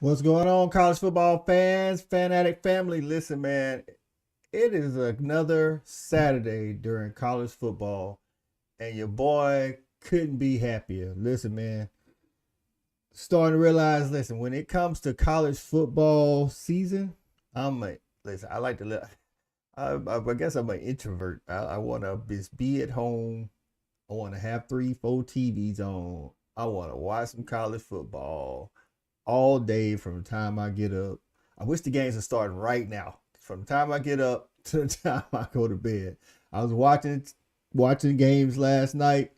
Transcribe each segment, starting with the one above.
What's going on, college football fans, fanatic family? Listen, man, it is another Saturday during college football, and your boy couldn't be happier. Listen, man, starting to realize, listen, when it comes to college football season, listen, I like to live. I guess I'm an introvert. I want to just be at home. I want to have three, four TVs on. I want to watch some college football all day from the time I get up. I wish the games are starting right now. From the time I get up to the time I go to bed. I was watching games last night.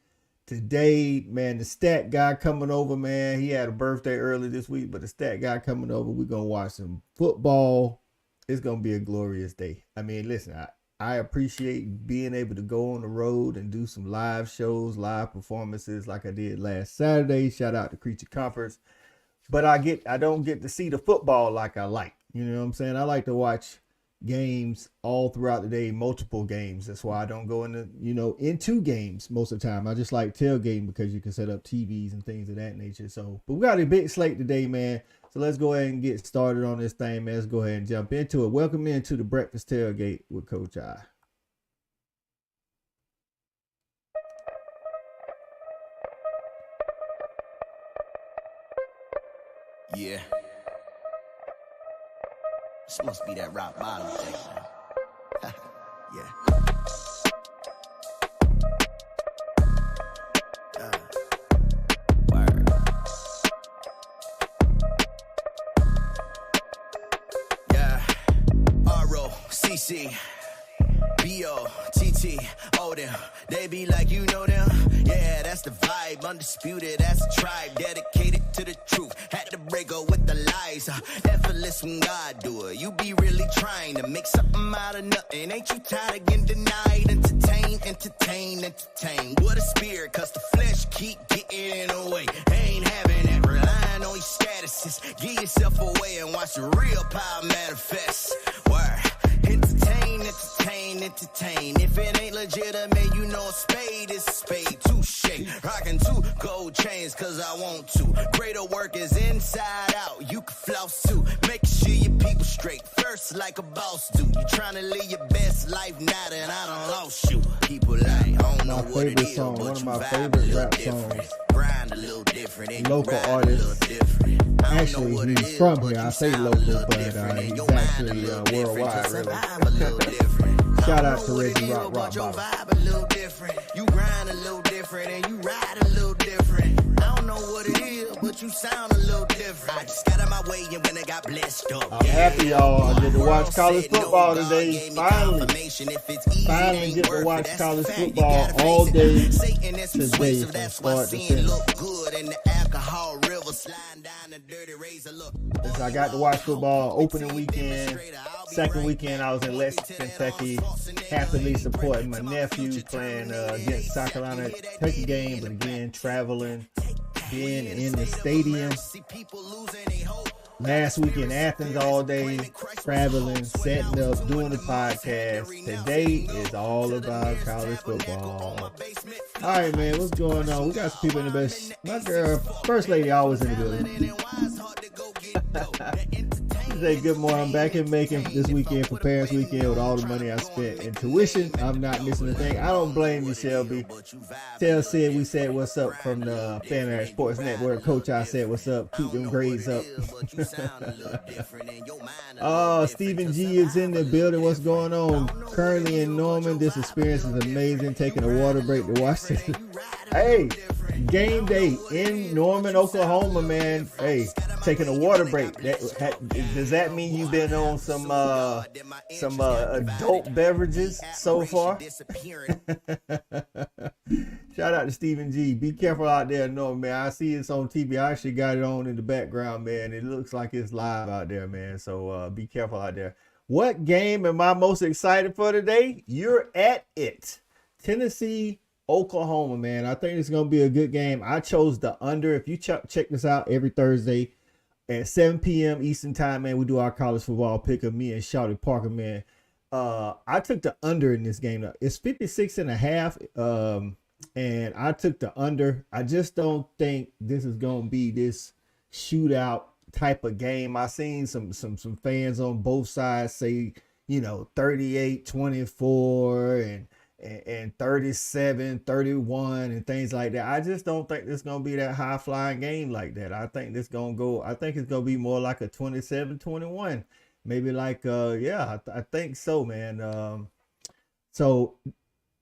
Today, man, the stat guy coming over, man. He had a birthday early this week, but the stat guy coming over, we're gonna watch some football. It's gonna be a glorious day. I mean, listen, I appreciate being able to go on the road and do some live shows, live performances like I did last Saturday. Shout out to Creature Comforts. But I don't get to see the football like I like. You know what I'm saying? I like to watch games all throughout the day, multiple games. That's why I don't go into games most of the time. I just like tailgating because you can set up TVs and things of that nature. So, but we got a big slate today, man. So let's go ahead and get started on this thing, man. Let's go ahead and jump into it. Welcome into the Breakfast Tailgate with Coach I. Yeah. This must be that rock bottom thing, man. Yeah. Word. Yeah. R-O-C-C B-O-T-T, oh them, they be like you know them. Yeah, that's the vibe, undisputed, that's the tribe, dedicated to the truth. Had to break up with the lies, effortless when God do it. You be really trying to make something out of nothing. Ain't you tired of getting denied? Entertain. What a spirit, cause the flesh keep getting in the way. Ain't having that, relying on your statuses. Give yourself away and watch the real power manifest. Word. Entertain. If it ain't legitimate, you know a spade is a spade. Touche. Rockin' two gold chains cause I want to. Greater work is inside out. You can floss too. Make sure your people straight. First like a boss do. You tryna live your best life now that I done lost you. People like, I don't know what it is, song, but one of you my vibe a favorite little rap different. songs. Grind a little different. And Local you artist. a little different. Actually, he's from here. I say local, but he's actually worldwide, really. Shout out to Reggie Rock Bottom. Vibe a little different. You grind a little different and you ride a little different. I don't know what it is, but you sound a little different. I just got out my way and when I got blessed up. I'm happy, y'all. I get to watch college football today. Finally get to watch college football all day today from start to finish. I got to watch football opening weekend. Second weekend, I was in Lexington, Kentucky, happily supporting my nephew playing against South Carolina Kentucky game, but again, traveling, being in the stadium. Last week in Athens all day, traveling, setting up, doing the podcast. Today is all about college football. All right, man, what's going on? We got some people in the best. My girl, First Lady, always in the building. Say good morning. I'm back in Macon this weekend for Parents Weekend with all the money I spent in tuition. I'm not missing a thing. I don't blame you, Shelby. Tell said we said what's up from the Fan Sports Network. Coach, I said what's up. Keep them grades up. Oh, Stephen G is in the building. What's going on? Currently in Norman. This experience is amazing. Taking a water break to watch this. Hey, game day in Norman, Oklahoma, man. Hey, taking a water break. Does that mean you've been on some adult beverages so far? Shout out to Stephen G. Be careful out there, Norman, man. I see it's on TV. I actually got it on in the background, man. It looks like it's live out there, man. So be careful out there. What game am I most excited for today? You're at it. Tennessee, Oklahoma, man. I think it's going to be a good game. I chose the under. If you check this out every Thursday at 7 p.m. Eastern time, man, we do our college football pick of me and Shawty Parker, man. I took the under in this game. It's 56.5. And I took the under. I just don't think this is going to be this shootout type of game. I seen some fans on both sides say, 38-24 and 37-31 and things like that. I just don't think it's gonna be that high flying game like that. I think it's gonna be more like a 27-21. Maybe like I think so, man. So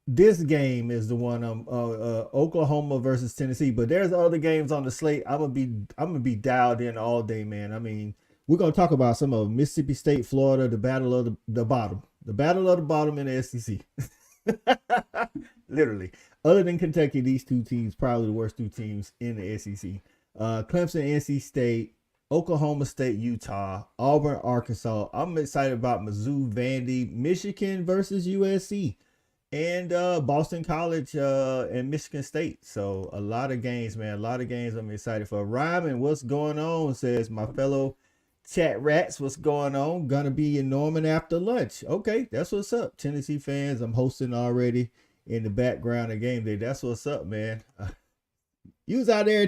this game is the one Oklahoma versus Tennessee, but there's other games on the slate. I'm gonna be dialed in all day, man. I mean, we're gonna talk about some of Mississippi State, Florida, the battle of the bottom, in the SEC. Literally, other than Kentucky, these two teams probably the worst two teams in the SEC. Clemson, NC State, Oklahoma State, Utah, Auburn, Arkansas. I'm excited about Mizzou, Vandy, Michigan versus USC, and Boston College and Michigan State. So a lot of games, man. A lot of games I'm excited for. Ryman, what's going on? Says my fellow chat rats, what's going on? Gonna be in Norman after lunch. Okay, that's what's up. Tennessee fans, I'm hosting already in the background of game day. That's what's up, man. You was out there.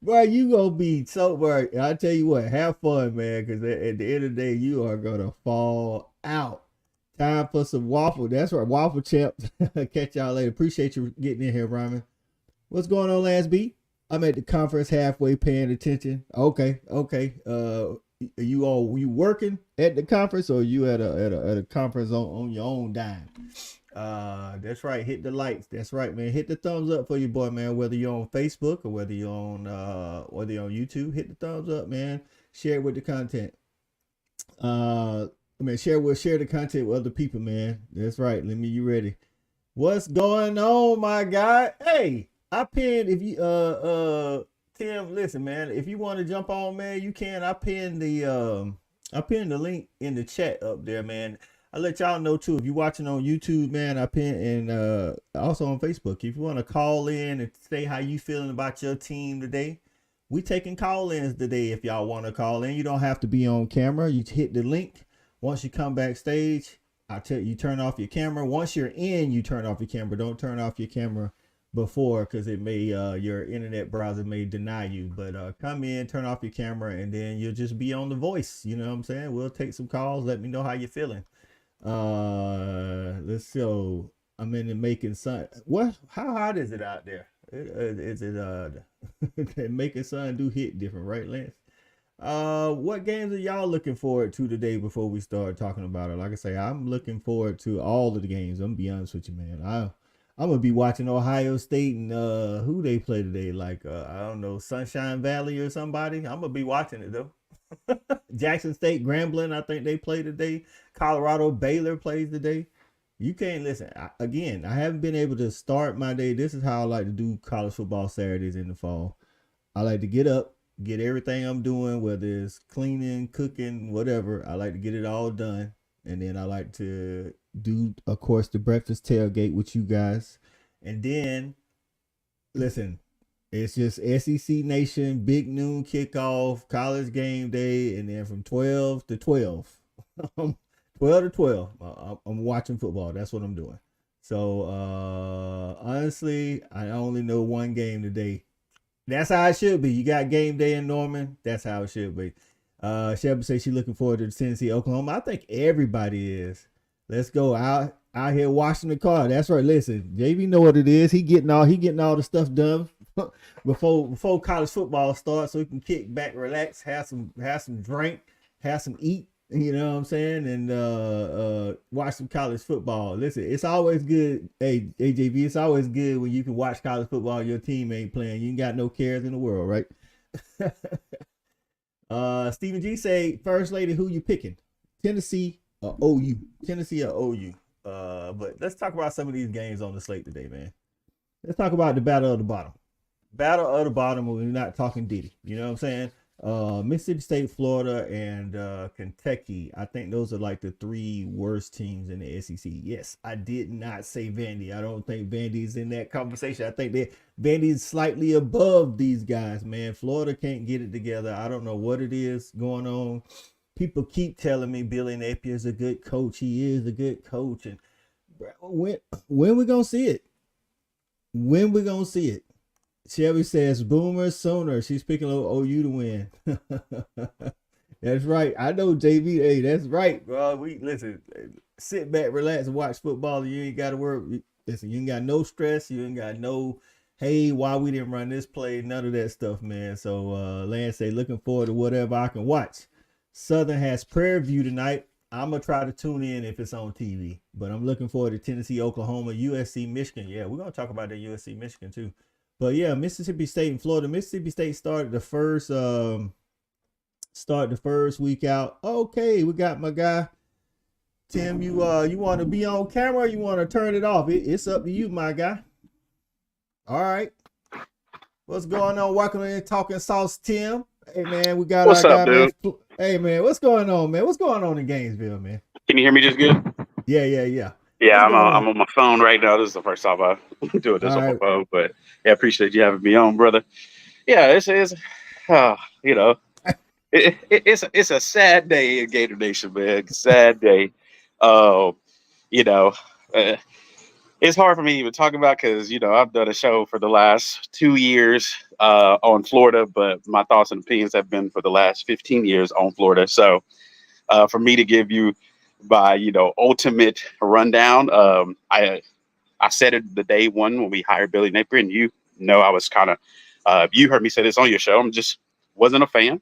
Bro, you gonna be so, bro. I tell you what, have fun, man, because at the end of the day, you are gonna fall out. Time for some waffle. That's right, waffle champs. Catch y'all later. Appreciate you getting in here, Ryman. What's going on, Last B? I'm at the conference halfway paying attention. Okay. You working at the conference, or you at a conference on your own dime? That's right. Hit the likes. That's right, man. Hit the thumbs up for your boy, man. Whether you're on Facebook or whether you're on YouTube, hit the thumbs up, man. Share it with the content. Share the content with other people, man. That's right. You ready? What's going on, my guy? Hey, I pinned, if you Tim, listen, man, if you want to jump on, man, you can. I pinned the link in the chat up there, man. I'll let y'all know too. If you're watching on YouTube, man, I pinned, and also on Facebook. If you want to call in and say how you feeling about your team today, we taking call-ins today. If y'all want to call in, you don't have to be on camera. You hit the link. Once you come backstage, I tell you, turn off your camera. Once you're in, you turn off your camera. Don't turn off your camera before, because it may your internet browser may deny you. But come in, turn off your camera, and then you'll just be on the voice. You know what I'm saying? We'll take some calls. Let me know how you're feeling. Let's go. I'm in the Making Sun. What? How hot is it out there? Is it Making Sun do hit different, right, Lance? What games are y'all looking forward to today before we start talking about it? Like I say, I'm looking forward to all of the games. I'm gonna be honest with you, man. I'm gonna be watching Ohio State and who they play today, like I don't know, Sunshine Valley or somebody. I'm gonna be watching it though. Jackson State, Grambling, I think they play today. Colorado, Baylor plays today. You can't listen. I haven't been able to start my day. This is how I like to do college football Saturdays in the fall. I like to get up, get everything I'm doing, whether it's cleaning, cooking, whatever. I like to get it all done. And then I like to do, of course, the breakfast tailgate with you guys. And then, listen, it's just SEC Nation, big noon kickoff, college game day, and then from 12 to 12. 12 to 12, I'm watching football. That's what I'm doing. So, honestly, I only know one game today. That's how it should be. You got game day in Norman. That's how it should be. Shelby says she's looking forward to the Tennessee, Oklahoma. I think everybody is. Let's go out here washing the car. That's right. Listen, JB know what it is. He getting all the stuff done before college football starts, so he can kick back, relax, have some drink, have some eat. You know what I'm saying? And watch some college football. Listen, it's always good. Hey, AJV, it's always good when you can watch college football and your team ain't playing. You ain't got no cares in the world, right? Stephen G say, First Lady, who you picking? Tennessee or OU? Tennessee or OU? But let's talk about some of these games on the slate today, man. Let's talk about the battle of the bottom. Battle of the bottom, we're not talking Diddy. You know what I'm saying? Mississippi State, Florida, and Kentucky. I think those are like the three worst teams in the SEC. Yes, I did not say Vandy. I don't think Vandy's in that conversation. I think that Vandy's slightly above these guys, man. Florida can't get it together. I don't know what it is going on. People keep telling me Billy Napier's a good coach. He is a good coach. And when we gonna see it? When we gonna see it? Shelby says Boomer Sooner. She's picking OU to win. That's right. I know JB. Hey, that's right, bro. We listen. Sit back, relax, and watch football. You ain't got to worry. Listen, you ain't got no stress. You ain't got no. Hey, why we didn't run this play? None of that stuff, man. So, Lance say looking forward to whatever I can watch. Southern has Prairie View tonight. I'm gonna try to tune in if it's on TV, but I'm looking forward to Tennessee, Oklahoma, USC, Michigan. Yeah, we're gonna talk about the USC, Michigan too. But yeah, Mississippi State and Florida. Mississippi State started the first week out. Okay, we got my guy Tim. You want to be on camera? Or you want to turn it off? It's up to you, my guy. All right. What's going on? Welcome in Talking Sauce, Tim. Hey man, we got What's our up, guy. dude? Man. Hey man, what's going on, man? What's going on in Gainesville, man? Can you hear me just good? Yeah. Yeah, What's I'm going on, I'm on? on my phone right now. This is the first time I do this All on my right. phone, but yeah, I appreciate you having me on, brother. Yeah, this is, you know, it's a sad day in Gator Nation, man. Sad day. Uh, you know, uh, it's hard for me to even talk about because I've done a show for the last 2 years on Florida, but my thoughts and opinions have been for the last 15 years on Florida. So for me to give you my ultimate rundown, I said it the day one when we hired Billy Napier, and I was kind of you heard me say this on your show. I'm just wasn't a fan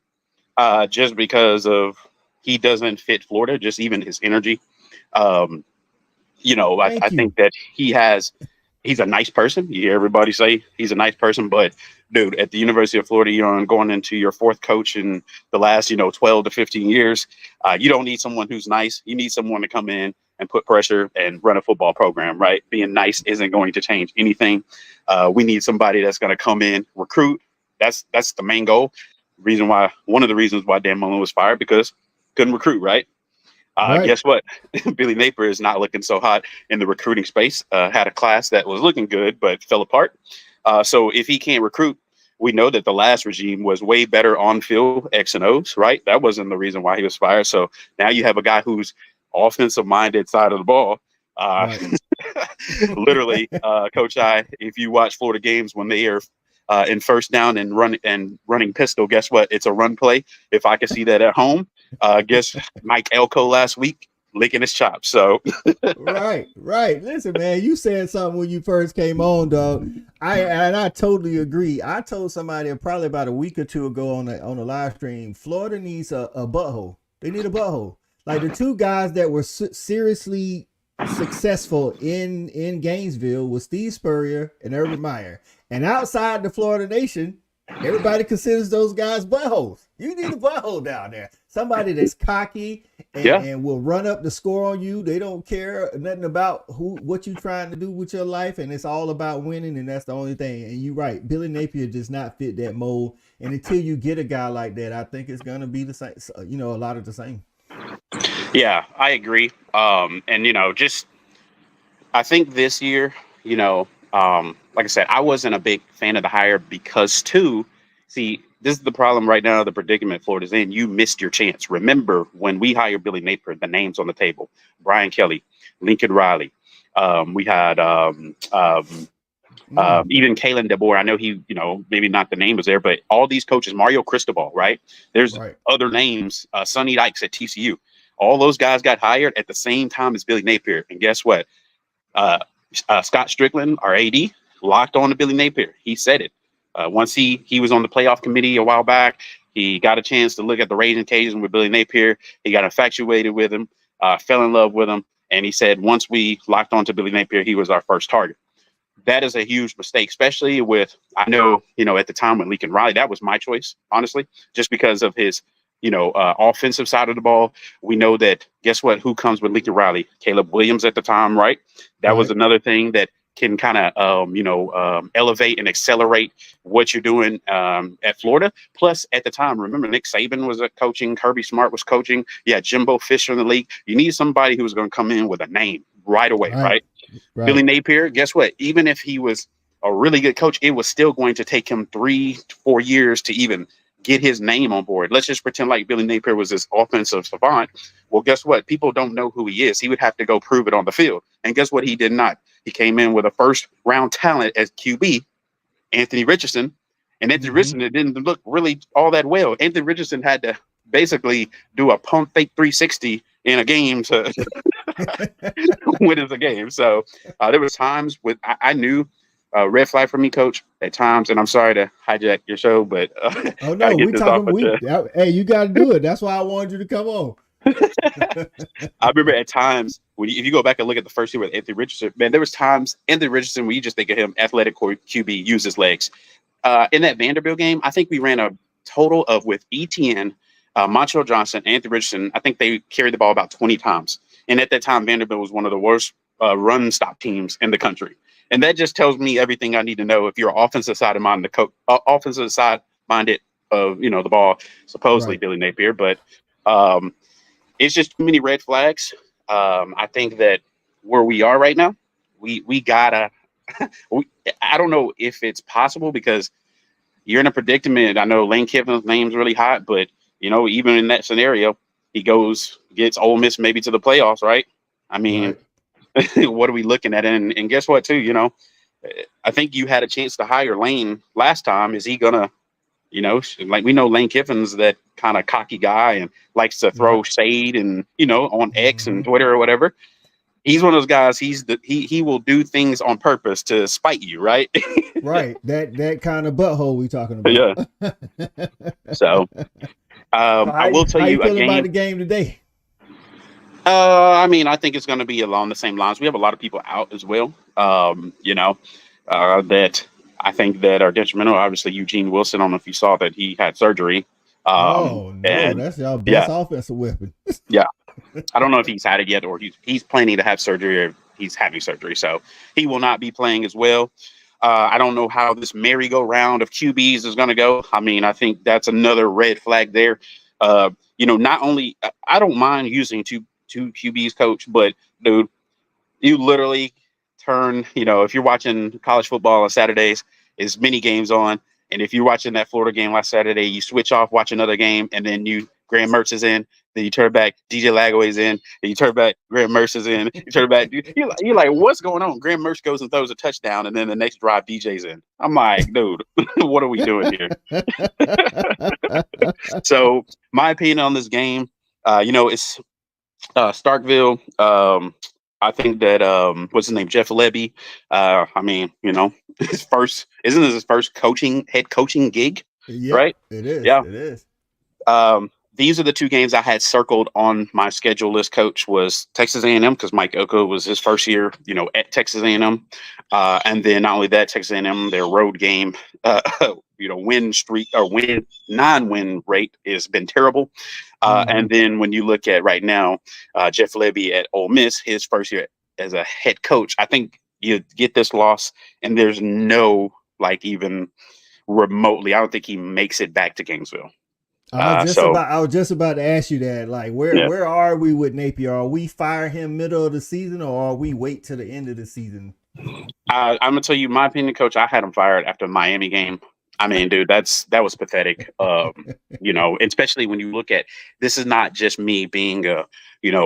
just because of he doesn't fit Florida, just even his energy. Um, I Thank you. think that he's a nice person. You hear everybody say he's a nice person, but dude, at the University of Florida, you're going into your fourth coach in the last, 12 to 15 years. You don't need someone who's nice. You need someone to come in and put pressure and run a football program, right? Being nice isn't going to change anything. We need somebody that's going to come in, recruit. That's the main goal. One of the reasons why Dan Mullen was fired, because couldn't recruit, right? Right. Guess what? Billy Napier is not looking so hot in the recruiting space. Had a class that was looking good, but fell apart. So if he can't recruit, we know that the last regime was way better on field X and O's, right? That wasn't the reason why he was fired. So now you have a guy who's offensive minded side of the ball. Right. Literally, Coach I, if you watch Florida games when they are in first down and running pistol, guess what? It's a run play. If I could see that at home, guess Mike Elko last week licking his chops. So Right. Listen, man, you said something when you first came on, dog. I totally agree. I told somebody probably about a week or two ago on the live stream, Florida needs a butthole. They need a butthole. Like the two guys that were seriously successful in Gainesville was Steve Spurrier and Urban Meyer. And outside the Florida nation, everybody considers those guys buttholes. You need a butthole down there. Somebody that's cocky yeah, and will run up the score on you. They don't care nothing about what you're trying to do with your life, and it's all about winning, and that's the only thing. And you're right, Billy Napier does not fit that mold. And until you get a guy like that, I think it's gonna be the same. A lot of the same. yeah, I agree. And just I think this year, like I said, I wasn't a big fan of the hire because see, this is the problem right now, the predicament Florida's in. You missed your chance. Remember when we hired Billy Napier, the names on the table: Brian Kelly, Lincoln Riley. We had even Kalen DeBoer. I know he, maybe not the name was there, but all these coaches, Mario Cristobal, right? There's Right. other names, Sonny Dykes at TCU. All those guys got hired at the same time as Billy Napier. And guess what? Uh, Scott Strickland, our AD, locked on to Billy Napier. He said it. Once he was on the playoff committee a while back, he got a chance to look at the Raging Cajuns with Billy Napier. He got infatuated with him, fell in love with him. And he said once we locked on to Billy Napier, he was our first target. That is a huge mistake, especially with, I know, at the time when Lincoln Riley, that was my choice, honestly, just because of his, offensive side of the ball. We know that, guess what, who comes with Lincoln Riley? Caleb Williams at the time, right? That was Right. another thing that can kind of, elevate and accelerate what you're doing at Florida. Plus, at the time, remember, Nick Saban was coaching, Kirby Smart was coaching. Yeah, Jimbo Fisher in the league. You need somebody who's going to come in with a name right away, Right. right? Billy Right. Napier, guess what? Even if he was a really good coach, it was still going to take him 3 to 4 years to even get his name on board. Let's just pretend like Billy Napier was this offensive savant. Well, guess what? People don't know who he is. He would have to go prove it on the field. And guess what? He did not. He came in with a first round talent as QB Anthony Richardson. And Anthony Richardson, it didn't look really all that well. Anthony Richardson had to basically do a pump fake 360 in a game to win us a game. So there was times with I knew red flag for me, coach, at times. And I'm sorry to hijack your show, but Oh gotta no, get we this off. talking. Hey, you got to do it. That's why I wanted you to come on. I remember at times if you go back and look at the first year with Anthony Richardson, man, there was times Anthony Richardson where you just think of him athletic QB, use his legs. In that Vanderbilt game, I think we ran a total of with ETN, Montreal Johnson, Anthony Richardson. I think they carried the ball about 20 times. And at that time, Vanderbilt was one of the worst run stop teams in the country. And that just tells me everything I need to know if you're offensive side of mind, offensive side minded of the ball, supposedly Right. Billy Napier, but it's just too many red flags. I think that where we are right now, we gotta. I don't know if it's possible because you're in a predicament. I know Lane Kiffin's name's really hot, but even in that scenario, he gets Ole Miss maybe to the playoffs, right? I mean, what are we looking at? And guess what, too? I think you had a chance to hire Lane last time. Is he gonna? Like we know Lane Kiffin's that kind of cocky guy and likes to throw shade and on X and Twitter or whatever. He's one of those guys. He will do things on purpose to spite you, right? Right. That kind of butthole we talking about. Yeah. So I will tell you how you feeling about the game. game today? I mean, I think it's going to be along the same lines. We have a lot of people out as well. That I think that are detrimental. Obviously, Eugene Wilson. I don't know if you saw that he had surgery. Oh no, and that's y'all best offensive weapon. yeah, I don't know if he's had it yet or he's planning to have surgery or he's having surgery. So he will not be playing as well. I don't know how this merry-go-round of QBs is going to go. I mean, I think that's another red flag there. Not only I don't mind using two QBs, coach, but dude, you literally turn. If you're watching college football on Saturdays, is many games on. And if you're watching that Florida game last Saturday, you switch off, watch another game, and then Graham Mertz is in. Then you turn back, DJ Lagway's in. Then you turn back, Graham Mertz is in. You turn back, you're like, what's going on? Graham Mertz goes and throws a touchdown, and then the next drive, DJ's in. I'm like, dude, what are we doing here? So my opinion on this game, it's Starkville. I think that what's his name, Jeff Lebby. I mean, his first head coaching gig, right? It is. Yeah, it is. These are the two games I had circled on my schedule list. Coach was Texas A&M because Mike Oko was his first year, at Texas A&M, and then not only that, Texas A&M their road game, win streak or non-win rate has been terrible. And then when you look at right now, Jeff Lebby at Ole Miss, his first year as a head coach, I think you get this loss, and there's no even remotely. I don't think he makes it back to Gainesville. I was just about to ask you that. Like, where are we with Napier? Are we fire him middle of the season, or are we wait till the end of the season? I'm gonna tell you my opinion, coach. I had him fired after the Miami game. I mean, dude, that was pathetic. Especially when you look at this is not just me being a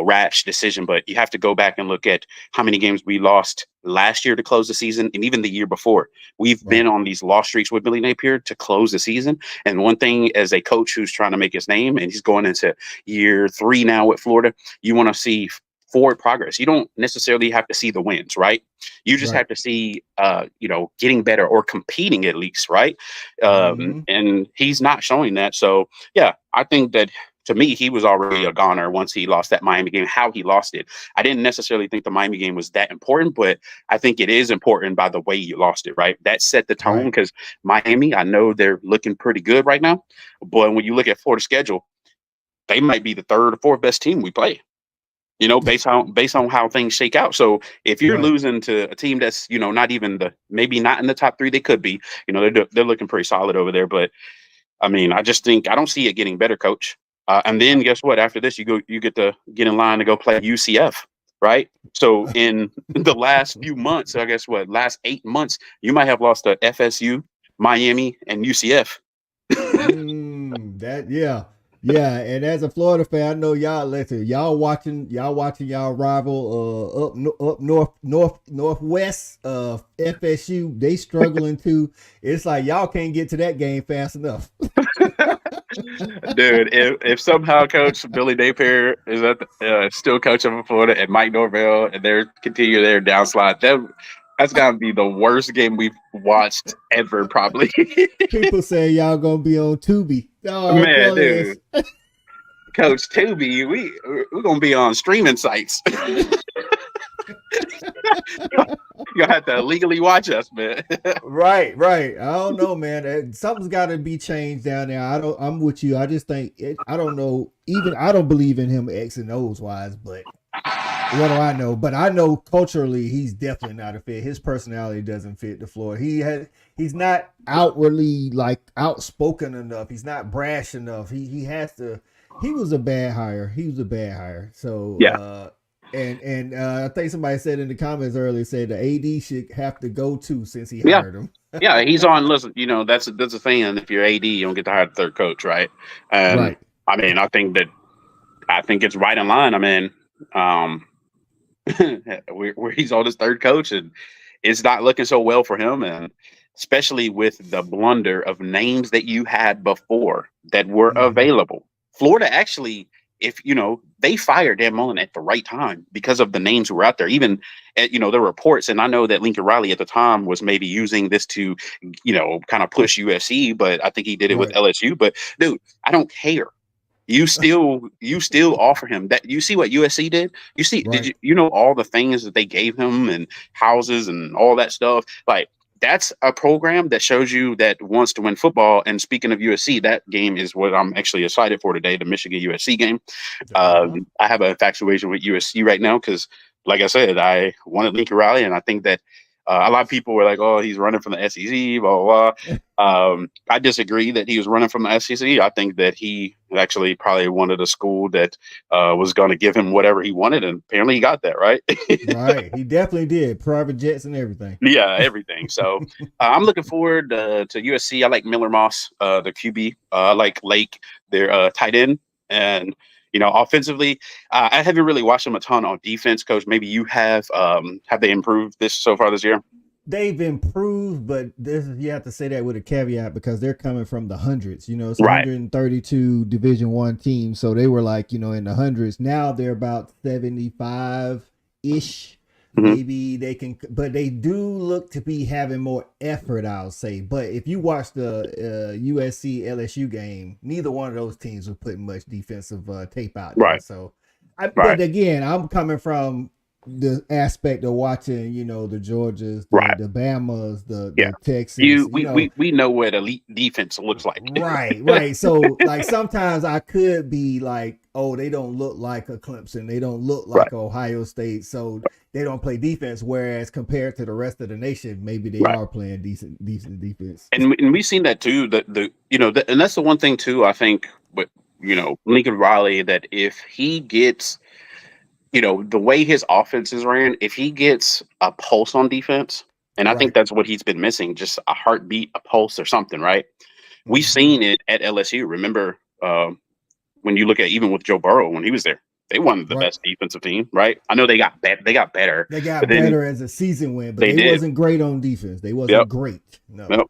rash decision, but you have to go back and look at how many games we lost last year to close the season, and even the year before. We've been on these loss streaks with Billy Napier to close the season. And one thing, as a coach who's trying to make his name, and he's going into year 3 now with Florida, you want to see forward progress. You don't necessarily have to see the wins, right? You just have to see, getting better or competing at least, right? And he's not showing that. So, yeah, I think that to me, he was already a goner once he lost that Miami game. How he lost it, I didn't necessarily think the Miami game was that important, but I think it is important by the way you lost it, right? That set the tone because Miami, I know they're looking pretty good right now, but when you look at Florida's schedule, they might be the 3rd or 4th best team we play. Based on how things shake out. So if you're losing to a team that's, not even maybe not in the top 3, they could be, they're looking pretty solid over there. But I mean, I just think I don't see it getting better, coach. And then guess what? After this, you get to get in line to go play UCF, right? So in the last few months, I guess last 8 months, you might have lost to FSU, Miami, and UCF. Yeah, and as a Florida fan, I know y'all listen. Y'all rival up northwest FSU. They struggling too. It's like y'all can't get to that game fast enough. Dude, if somehow Coach Billy Napier is still coaching for Florida and Mike Norvell and they're continue their downslide, that's gotta be the worst game we've watched ever, probably. People say y'all gonna be on Tubi. Oh, Man, please. dude, Coach Tubi, we're gonna be on streaming sites. You'll have to legally watch us, man. Right. I don't know, man. Something's got to be changed down there. I'm with you. I just think I don't know. Even I don't believe in him X and O's wise, but what do I know? But I know culturally he's definitely not a fit. His personality doesn't fit the floor. He's not outwardly like outspoken enough. He's not brash enough. He has to. He was a bad hire. So Yeah. And I think somebody said in the comments earlier, said the AD should have to go too since he hired him. Yeah, he's on. Listen, that's a thing. If you're AD, you don't get to hire the third coach, right? And Right. I mean, I think it's right in line. I mean, where he's on his third coach, and it's not looking so well for him, and especially with the blunder of names that you had before that were available. Florida actually, if they fired Dan Mullen at the right time because of the names who were out there. Even at, the reports, and I know that Lincoln Riley at the time was maybe using this to, kind of push USC, but I think he did it with LSU. But dude, I don't care. You still offer him that. You see what USC did? You see, did you know all the things that they gave him and houses and all that stuff? Like, that's a program that shows you that wants to win football. And speaking of USC, that game is what I'm actually excited for today, the Michigan USC game. I have an infatuation with USC right now because, like I said, I wanted Lincoln Riley, and I think that a lot of people were like, "Oh, he's running from the SEC." Blah blah blah. I disagree that he was running from the SEC. I think that he actually probably wanted a school that was going to give him whatever he wanted, and apparently he got that right. Right, he definitely did. Private jets and everything. Yeah, everything. So I'm looking forward to USC. I like Miller Moss, the QB. I like Lake, their tight end, and offensively, I haven't really watched them a ton on defense. Coach, maybe you have. Have they improved so far this year? They've improved, but you have to say that with a caveat because they're coming from the hundreds. It's Right. 132 Division I teams, so they were like in the hundreds. Now they're about 75 ish. Maybe they can, but they do look to be having more effort, I'll say. But if you watch the USC LSU game, neither one of those teams was putting much defensive tape out there. Right. So, but again, I'm coming from the aspect of watching, the Georgias, the Bamas, the Texans. We know what elite defense looks like. Right. So, like, sometimes I could be like, oh, they don't look like a Clemson. They don't look like Ohio State. So they don't play defense. Whereas compared to the rest of the nation, maybe they are playing decent defense. And we've seen that too. And that's the one thing too. I think with Lincoln Riley, that if he gets the way his offense is ran, if he gets a pulse on defense, and I think that's what he's been missing, just a heartbeat, a pulse or something, right? We've seen it at LSU. Remember when you look at even with Joe Burrow when he was there, they won the best defensive team, right? I know they got better. They got better. As a season went, but they wasn't great on defense. They wasn't great. No.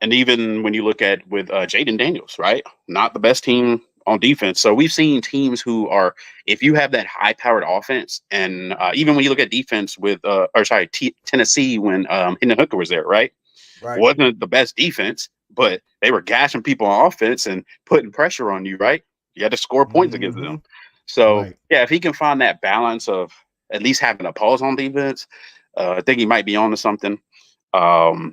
And even when you look at with Jaden Daniels, right? Not the best team on defense. So we've seen teams who are, if you have that high-powered offense, and even when you look at defense with, Tennessee when Hendon Hooker was there, right? Wasn't the best defense, but they were gashing people on offense and putting pressure on you, right? You had to score points against them. So, if he can find that balance of at least having a pulse on defense, I think he might be on to something. I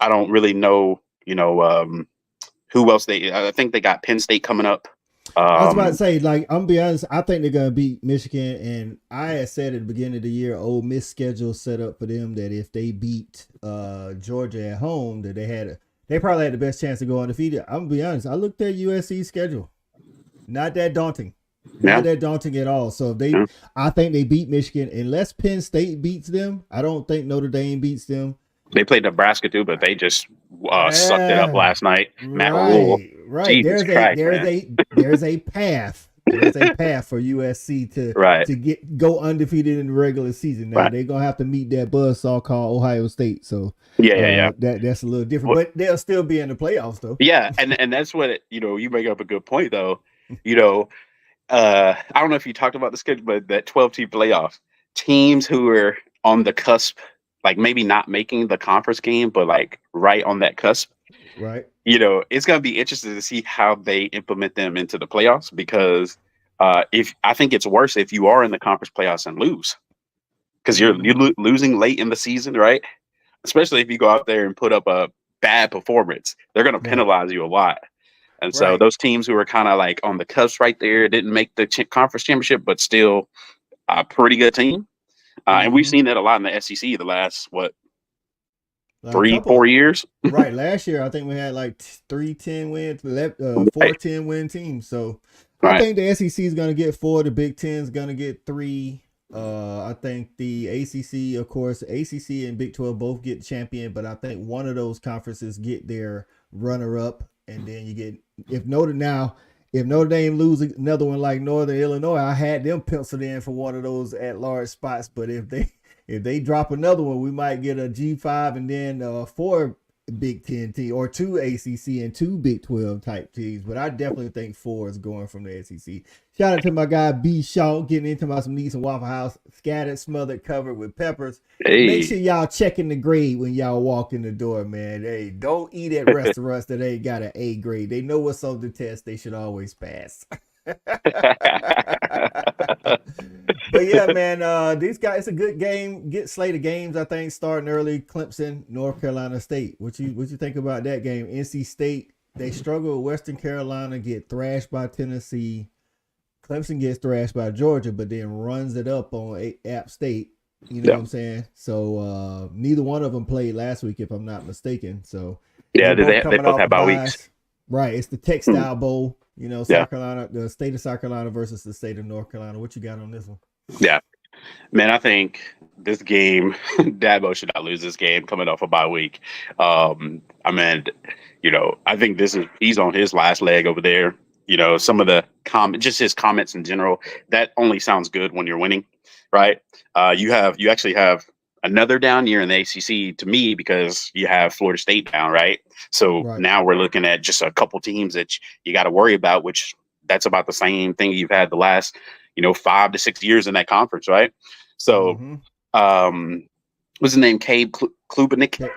don't really know, who else I think they got Penn State coming up. I was about to say, like, I'm gonna be honest, I think they're gonna beat Michigan, and I had said at the beginning of the year, Ole Miss schedule set up for them that if they beat Georgia at home, that they probably had the best chance to go undefeated. I'm gonna be honest, I looked at USC's schedule, not that daunting. Not that daunting at all. So I think they beat Michigan unless Penn State beats them. I don't think Notre Dame beats them. They played Nebraska too, but they just sucked it up last night. Matt Rule. Right. Jesus Christ, man. There's a path. There's a path for USC Right. to go undefeated in the regular season. Now Right. they're gonna have to meet that buzzsaw called Ohio State. So Yeah. that's a little different. Well, but they'll still be in the playoffs though. yeah, and that's what you make up a good point though. I don't know if you talked about the schedule, but that 12-team playoff teams who are on the cusp, like maybe not making the conference game, but like right on that cusp. Right. It's going to be interesting to see how they implement them into the playoffs because if I think it's worse if you are in the conference playoffs and lose because you're losing late in the season, right? Especially if you go out there and put up a bad performance, they're going to penalize you a lot. And so those teams who are kind of like on the cusp right there didn't make the conference championship, but still a pretty good team. And we've seen that a lot in the SEC the last, 3-4 years. Right. Last year, I think we had like 3-10 wins, 4-10 win teams. So I think the SEC is going to get 4. The Big Ten is going to get 3. I think the ACC, of course, ACC and Big 12 both get champion, but I think one of those conferences get their runner-up. And then you get if Notre Dame lose another one like Northern Illinois, I had them penciled in for one of those at-large spots. But if they drop another one, we might get a G5 and then 4 Big Ten team or 2 ACC and 2 Big 12 type teams. But I definitely think 4 is going from the SEC. Shout out to my guy B. Shaw getting into my some Needs and Waffle House, scattered, smothered, covered with peppers. Hey. Make sure y'all checking the grade when y'all walk in the door, man. Hey, don't eat at restaurants that ain't got an A grade. They know what's on the test. They should always pass. But yeah, man, these guys, it's a good game. Get slate of games, I think, starting early. Clemson, North Carolina State. What you think about that game? NC State, they struggle with Western Carolina, get thrashed by Tennessee. Clemson gets thrashed by Georgia, but then runs it up on App State. You know what I'm saying? So neither one of them played last week, if I'm not mistaken. So they both have bye weeks. Right. It's the Textile Bowl. South Carolina, the state of South Carolina versus the state of North Carolina. What you got on this one? Yeah, man, I think this game, Dabo should not lose this game coming off a bye week. I think he's on his last leg over there. Some of the just his comments in general, that only sounds good when you're winning, right? You actually have another down year in the ACC to me because you have Florida State down, right? So now we're looking at just a couple teams that you got to worry about, which that's about the same thing you've had the last 5 to 6 years in that conference, right? So, what's his name? Cade Klubnik. Cade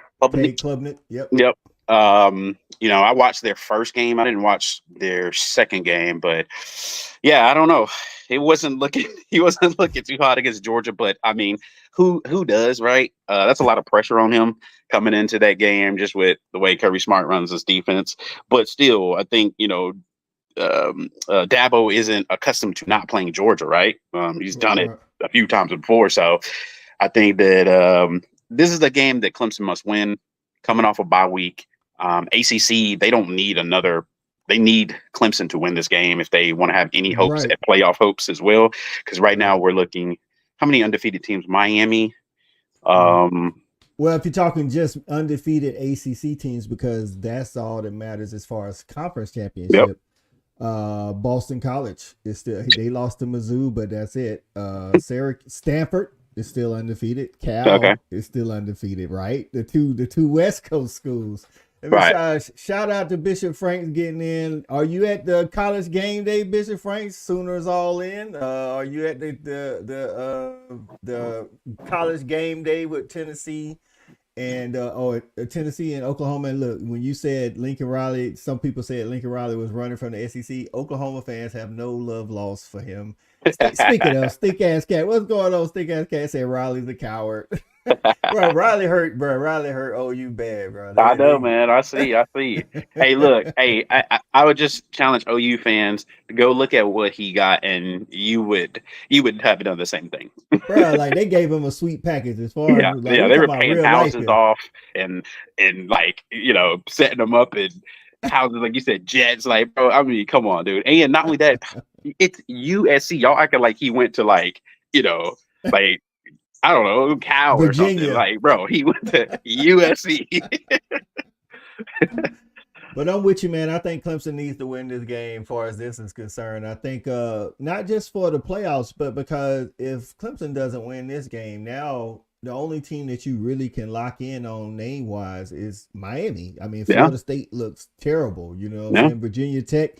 Klubnik. Yep. I watched their first game. I didn't watch their second game, but yeah, I don't know. He wasn't looking too hot against Georgia, but I mean, who does, right? That's a lot of pressure on him coming into that game, just with the way Kirby Smart runs his defense. But still, I think Dabo isn't accustomed to not playing Georgia, right? He's done it a few times before, so I think that this is a game that Clemson must win coming off a bye week. ACC, they don't need they need Clemson to win this game if they want to have any hopes at playoff hopes as well. Because right now we're looking, how many undefeated teams? Miami. Well, if you're talking just undefeated ACC teams, because that's all that matters as far as conference championship. Boston College is still, they lost to Mizzou, but that's it. Stanford is still undefeated. Cal is still undefeated, right? The two West Coast schools. Shout out to Bishop Franks getting in. Are you at the college game day, Bishop Franks? Sooners all in. Are you at the college game day with Tennessee and Tennessee and Oklahoma? And look, when you said Lincoln Riley, some people said Lincoln Riley was running from the SEC. Oklahoma fans have no love lost for him. Speaking of stink ass cat, what's going on? Stink ass cat said Riley's a coward. Bro, Riley hurt OU bad, bro. I know, man. I see. Hey, look, I would just challenge OU fans to go look at what he got, and you would have done the same thing. Bro, like they gave him a sweet package as far as they were paying houses off and like setting them up in houses, like you said, jets. Like, bro, I mean, come on, dude. And not only that, it's USC. Y'all acting like he went to like I don't know, Cal Virginia. or something. Like, bro, he went to USC. But I'm with you, man. I think Clemson needs to win this game as far as this is concerned. I think not just for the playoffs, but because if Clemson doesn't win this game, now the only team that you really can lock in on name wise is Miami. I mean, Yeah. Florida State looks terrible, you know what Yeah. I'm saying? Virginia Tech,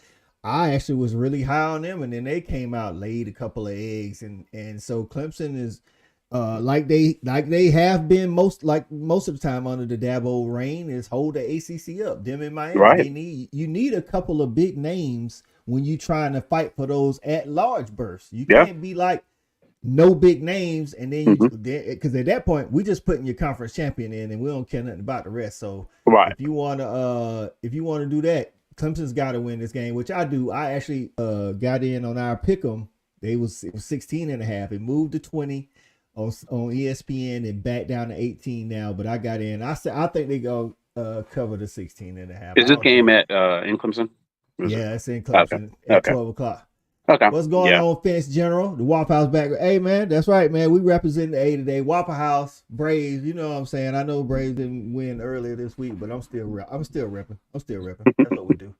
I actually was really high on them, and then they came out, laid a couple of eggs, and so Clemson is like they have been most of the time under the Dabo reign is hold the ACC up. Them in Miami, Right. you need a couple of big names when you trying to fight for those at large berths. You Yeah. can't be like no big names, and then Mhm. because at that point we just putting your conference champion in, and we don't care nothing about the rest. So Right. if you want to do that, Clemson's got to win this game, which I do. I actually got in on our pick'em. It was 16 and a half. It moved to 20 on ESPN and back down to 18 now, but I got in. I said I think they go cover the 16 and a half. Is I this don't game think. at in Clemson? Is it? Yeah, it's in Okay. Clemson at Okay. 12 o'clock. Okay. What's going Yeah. on, Fence General? The Waffle House back. Hey, man, that's right, man. We represent the A today. Waffle House, Braves. You know what I'm saying? I know Braves didn't win earlier this week, but I'm still repping. That's what we do.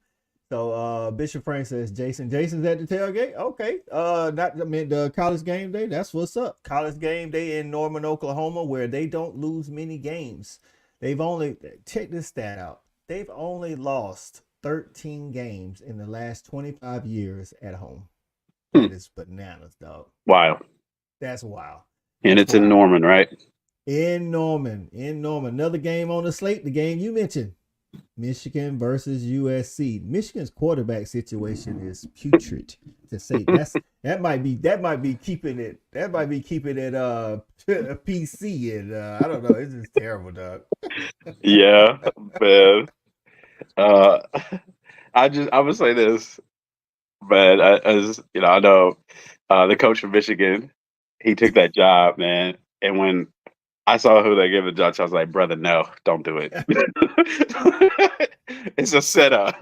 So Bishop Frank says Jason's at the tailgate. Okay. The college game day. That's what's up. College game day in Norman, Oklahoma, where they don't lose many games. They've only check this stat out. They've only lost 13 games in the last 25 years at home. That is bananas, dog. Wow. That's wild. And That's it's in wild. Norman, right? In Norman. Another game on the slate, the game you mentioned. Michigan versus USC. Michigan's quarterback situation is putrid, to say. That might be keeping it PC, and I don't know. It's just terrible, dog. Yeah, man. Uh, I would say this, man. As you know, I know the coach from Michigan. He took that job, man. And when I saw who they gave the job, I was like, brother, no, don't do it. It's a setup.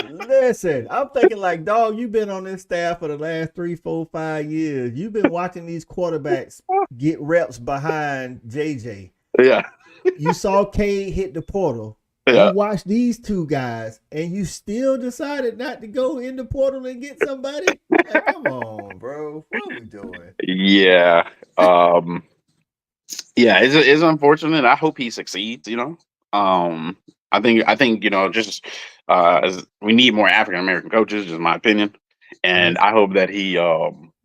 Listen, I'm thinking like, dog, you've been on this staff for the last 3, 4, 5 years. You've been watching these quarterbacks get reps behind JJ. Yeah. You saw Cade hit the portal. Yeah. You watched these two guys, and you still decided not to go in the portal and get somebody? Like, come on, bro. What are we doing? Yeah. Yeah, it's unfortunate. I hope he succeeds, you know. I think, you know, just as we need more African American coaches, is my opinion. And I hope that he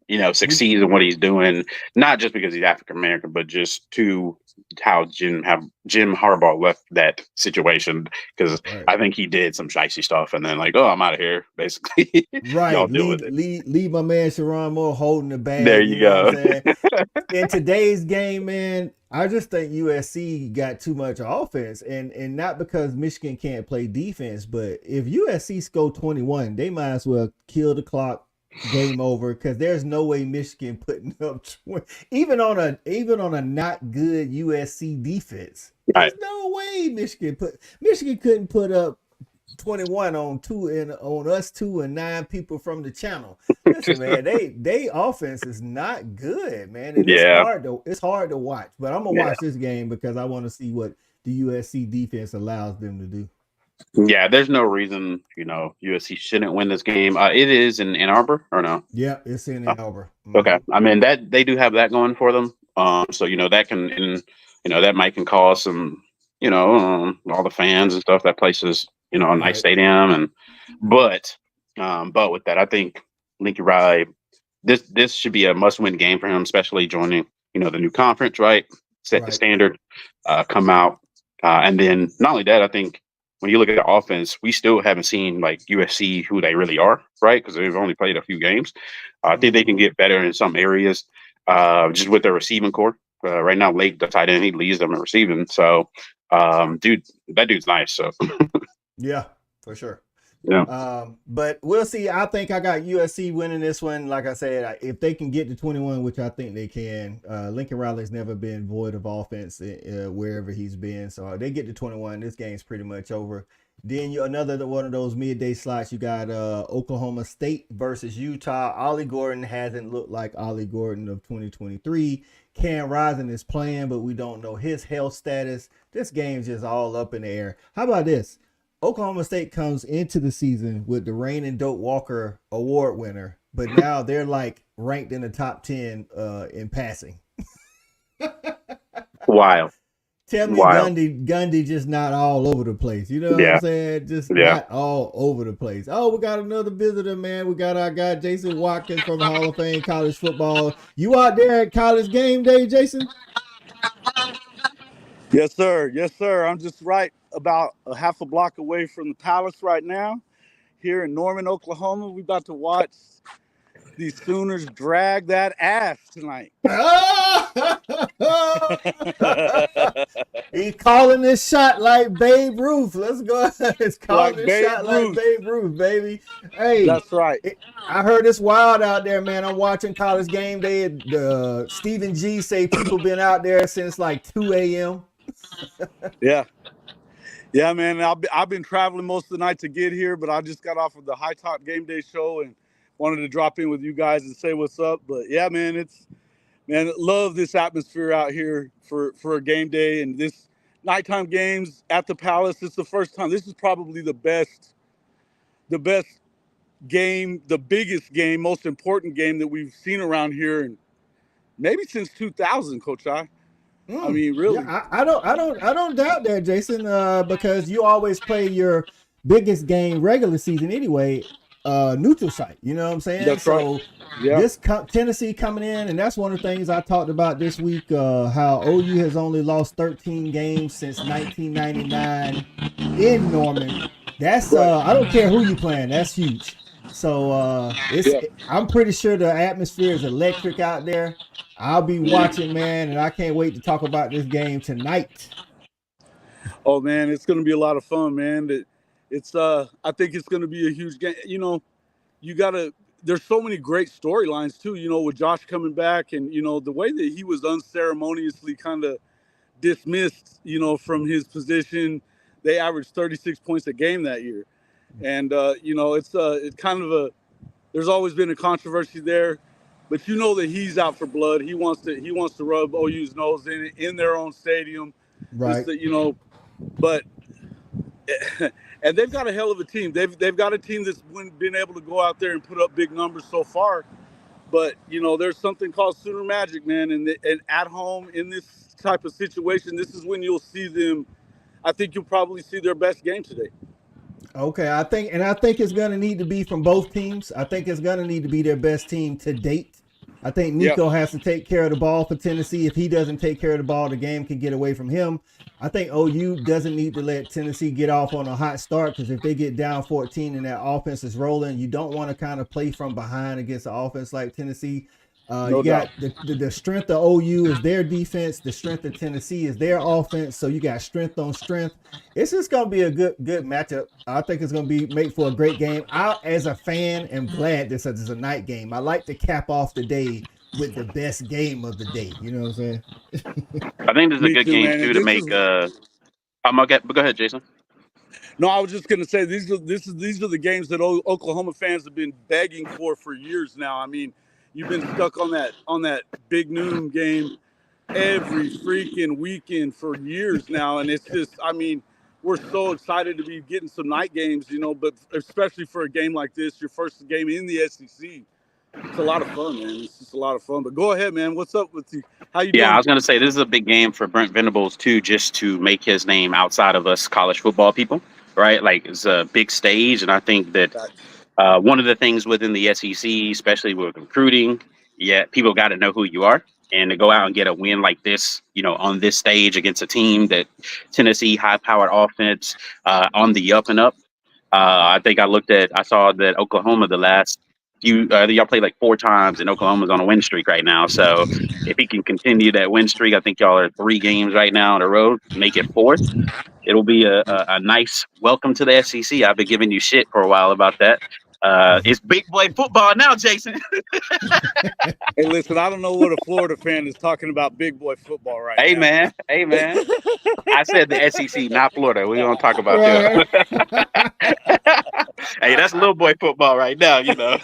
you know, succeeds in what he's doing, not just because he's African American, but just to how Jim Harbaugh left that situation, because I think he did some shicey stuff and then like, oh, I'm out of here, basically. Right. Y'all deal with it. Leave my man Sharon Moore holding the bag. There you know go. what I'm saying? In today's game, man, I just think USC got too much offense, and not because Michigan can't play defense, but if USC score 21, they might as well kill the clock. Game over, because there's no way Michigan putting up 20, even on a not good USC defense. There's no way Michigan couldn't put up 21 on us two and 9 people from the channel. Listen, man, they offense is not good, man. And it's hard to watch. But I'm gonna watch this game because I want to see what the USC defense allows them to do. Yeah, there's no reason, you know, USC shouldn't win this game. It is in Ann Arbor, or no? Yeah, it's in Ann Arbor. Okay, I mean that they do have that going for them. So you know that can, you know, that might can cause some, you know, all the fans and stuff. That place is, you know, a nice stadium, and but with that, I think Lincoln Riley, this should be a must-win game for him, especially joining, you know, the new conference, right? Set the standard, come out, and then not only that, I think. When you look at the offense, we still haven't seen like USC who they really are, right? Because they've only played a few games. I think they can get better in some areas, just with their receiving core. Right now, Lake, the tight end, he leads them in receiving. So, that dude's nice. So, yeah, for sure. Yeah. But we'll see. I think I got USC winning this one. Like I said, if they can get to 21, which I think they can, Lincoln Riley's never been void of offense wherever he's been. So they get to 21. This game's pretty much over. Then another one of those midday slots. You got Oklahoma State versus Utah. Ollie Gordon hasn't looked like Ollie Gordon of 2023. Cam Rising is playing, but we don't know his health status. This game's just all up in the air. How about this? Oklahoma State comes into the season with the reigning Doak Walker Award winner, but now they're like ranked in the top 10 in passing. Wild. Tell me Gundy just not all over the place. You know what I'm saying? Just not all over the place. Oh, we got another visitor, man. We got our guy Jason Watkins from the Hall of Fame College Football. You out there at College Game Day, Jason? Yes, sir. Yes, sir. I'm just right about a half a block away from the Palace right now here in Norman, Oklahoma. We about to watch these Sooners drag that ass tonight. He's calling this shot like Babe Ruth. Let's go. He's calling like this shot like Babe Ruth, baby. Hey, that's right. I heard it's wild out there, man. I'm watching College Game Day. Stephen G say people been out there since like 2 a.m. Yeah, man. I've been traveling most of the night to get here, but I just got off of the High Top Game Day show and wanted to drop in with you guys and say what's up. But yeah, man, love this atmosphere out here for a game day and this nighttime games at the Palace. It's the first time. This is probably the best game, the biggest game, most important game that we've seen around here, and maybe since 2000, Coach I. I mean, really. Yeah, I don't doubt that, Jason, because you always play your biggest game regular season anyway, neutral site. You know what I'm saying? That's right. Yeah. This Tennessee coming in, and that's one of the things I talked about this week, how OU has only lost 13 games since 1999 in Norman. That's I don't care who you playing. That's huge. So I'm pretty sure the atmosphere is electric out there. I'll be watching, man, and I can't wait to talk about this game tonight. Oh man, it's going to be a lot of fun, man. I think it's going to be a huge game. You know, there's so many great storylines too, you know, with Josh coming back and, you know, the way that he was unceremoniously kind of dismissed, you know, from his position. They averaged 36 points a game that year. And, you know, it's kind of there's always been a controversy there, but you know that he's out for blood. He wants to rub OU's nose in their own stadium. Right. You know, but, and they've got a hell of a team. They've got a team that's been able to go out there and put up big numbers so far. But, you know, there's something called Sooner Magic, man. And at home in this type of situation, this is when you'll see them. I think you'll probably see their best game today. Okay, I think it's going to need to be from both teams. I think it's going to need to be their best team to date. I think Nico has to take care of the ball for Tennessee. If he doesn't take care of the ball, the game can get away from him. I think OU doesn't need to let Tennessee get off on a hot start, because if they get down 14 and that offense is rolling, you don't want to kind of play from behind against an offense like Tennessee. You got the strength of OU is their defense. The strength of Tennessee is their offense. So you got strength on strength. It's just going to be a good matchup. I think it's going to be made for a great game. I, as a fan, am glad this is a night game. I like to cap off the day with the best game of the day. You know what I'm saying? I think this is a good game too to make. Go ahead, Jason. No, I was just going to say these are the games that Oklahoma fans have been begging for years now. I mean, you've been stuck on that big noon game every freaking weekend for years now. And it's just, I mean, we're so excited to be getting some night games, you know, but especially for a game like this, your first game in the SEC. It's a lot of fun, man. It's just a lot of fun. But go ahead, man. What's up with you? How you doing? Yeah, I was going to say this is a big game for Brent Venables, too, just to make his name outside of us college football people, right? Like, it's a big stage, and I think that one of the things within the SEC, especially with recruiting, people got to know who you are. And to go out and get a win like this, you know, on this stage against a team that Tennessee, high-powered offense, on the up and up. I saw that Oklahoma, the last few, y'all played like 4 times, and Oklahoma's on a win streak right now. So if he can continue that win streak, I think y'all are 3 games right now on the road, make it 4th. It'll be a nice welcome to the SEC. I've been giving you shit for a while about that. It's big boy football now, Jason. Hey, listen, I don't know what a Florida fan is talking about big boy football right now. Hey, man. I said the SEC, not Florida. We're going to talk about that. Hey, that's little boy football right now, you know.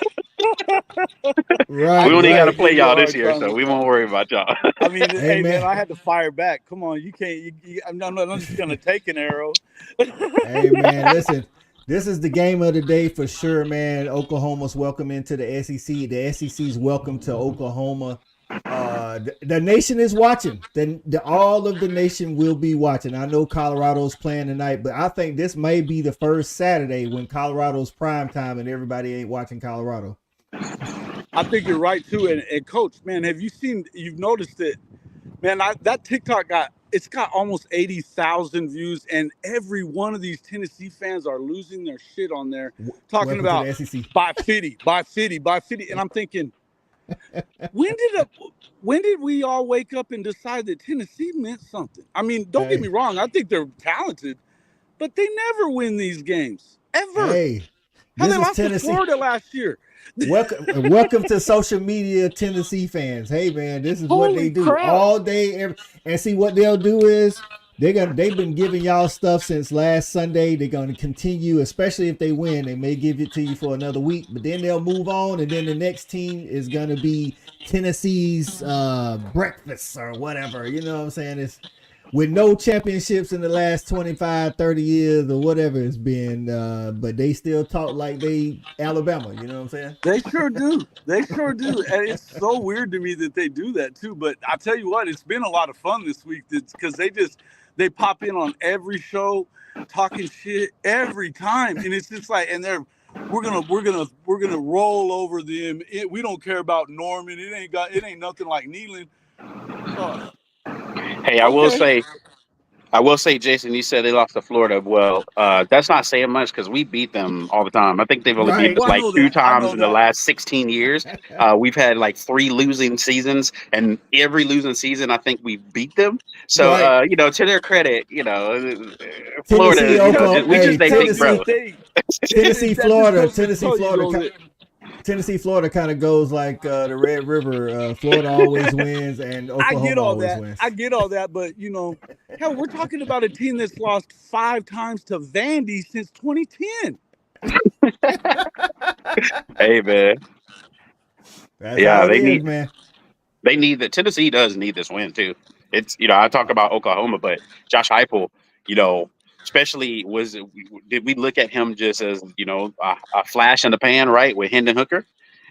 Right, We only got to right. play give you a y'all this hard year, time so with we that. won't worry about y'all. I mean, Hey, hey man, man. I had to fire back. Come on, you can't. I'm just gonna take an arrow. Hey, man. Listen, this is the game of the day for sure, man. Oklahoma's welcome into the SEC. The SEC's welcome to Oklahoma. The nation is watching. All of the nation will be watching. I know Colorado's playing tonight, but I think this may be the first Saturday when Colorado's prime time and everybody ain't watching Colorado. I think you're right too. And coach, man, you've noticed it, man, that TikTok it's got almost 80,000 views, and every one of these Tennessee fans are losing their shit on there, talking Welcome to about the SEC. by Fitty, and I'm thinking, when did we all wake up and decide that Tennessee meant something? I mean, don't get me wrong, I think they're talented, but they never win these games ever. Hey, How this they is lost to Tennessee. Florida last year. Welcome to social media, Tennessee fans. Hey man, this is what they Holy do crap. all day. And see what they'll do is they've been giving y'all stuff since last Sunday. They're gonna continue, especially if they win. They may give it to you for another week, but then they'll move on, and then the next team is gonna be Tennessee's breakfast or whatever. You know what I'm saying? It's with no championships in the last 25, 30 years or whatever it's been, but they still talk like they Alabama, you know what I'm saying? They sure do. They sure do. And it's so weird to me that they do that too. But I tell you what, it's been a lot of fun this week because they pop in on every show talking shit every time. And it's just like, and we're gonna roll over them. We don't care about Norman. It ain't nothing like Neyland. Hey, I will say, Jason, you said they lost to Florida. Well, that's not saying much because we beat them all the time. I think they've only beat Right. us Well, I like know two that. I times know in the that. last 16 years. We've had like 3 losing seasons, and every losing season, I think we beat them. So, Right. to their credit, Tennessee, Florida, Oklahoma. we Hey, just they big bro. That just goes to Tennessee, tell you Florida. though that Tennessee, Florida kind of goes like the Red River. Florida always wins, and I get Oklahoma all always that. wins. But hell, we're talking about a team that's lost 5 times to Vandy since 2010. Hey man, That's how yeah, it is, man. they need that. Tennessee does need this win too. It's I talk about Oklahoma, but Josh Heupel, especially did we look at him just as a flash in the pan, right? With Hendon Hooker,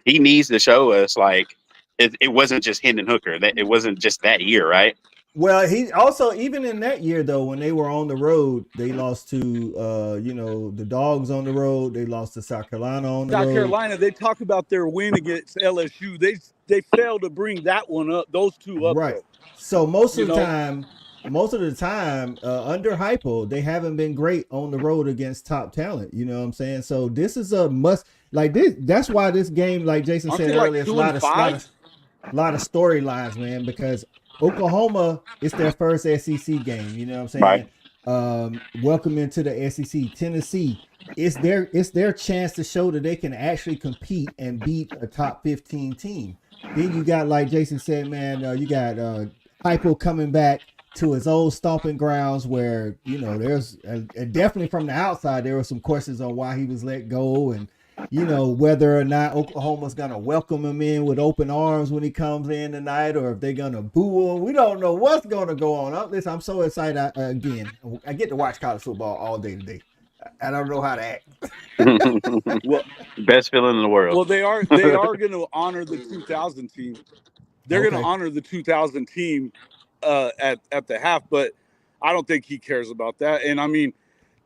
he needs to show us like it wasn't just Hendon Hooker, that it wasn't just that year, right? Well, he also even in that year though, when they were on the road, they lost to the Dogs on the road. They lost to South Carolina on the South road. Carolina, they talk about their win against LSU. They failed to bring that one up. Those two up Right. though. So most You of the know, time, under Hypo, they haven't been great on the road against top talent. You know what I'm saying? So this is a must. Like this, that's why this game, like Jason aren't said they like earlier, it's 2-5? a lot of storylines, man. Because Oklahoma, it's their first SEC game. You know what I'm Right. saying? Welcome into the SEC. Tennessee, it's their chance to show that they can actually compete and beat a top 15 team. Then you got, like Jason said, man, you got Hypo coming back to his old stomping grounds where, there's definitely from the outside, there were some questions on why he was let go and, whether or not Oklahoma's going to welcome him in with open arms when he comes in tonight or if they're going to boo him. We don't know what's going to go on. Listen, I'm so excited. Again, I get to watch college football all day today. I don't know how to act. Well, Best feeling in the world. well, they are going to honor the 2000 team. They're going to honor the 2000 team at the half, but I don't think he cares about that. And I mean,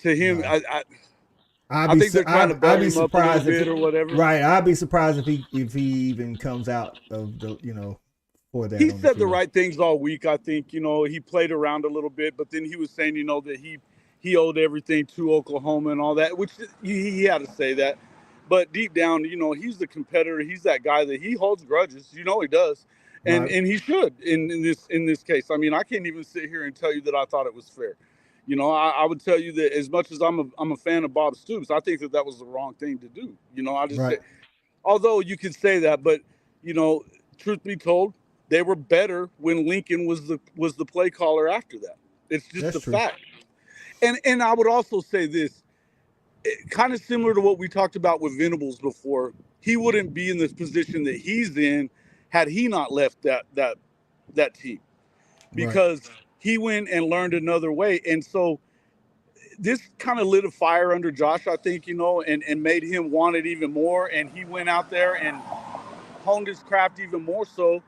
to him, No. I think they're trying to build him up a little bit or whatever. Right, I'd be surprised if he even comes out of the for that. He said the right things all week. I think he played around a little bit, but then he was saying that he owed everything to Oklahoma and all that, which he had to say that. But deep down, he's the competitor. He's that guy that he holds grudges. He does, and Right. and he should in this case. I mean, I can't even sit here and tell you that I thought it was fair. I would tell you that as much as I'm a fan of Bob Stoops, I think that was the wrong thing to do. I just say, although you could say that, but truth be told, they were better when Lincoln was the play caller after that. It's just a fact. And I would also say this: kind of similar to what we talked about with Venables before. He wouldn't be in this position that he's in had he not left that team, because he went and learned another way. And so this kind of lit a fire under Josh, I think, and made him want it even more. And he went out there and honed his craft even more so.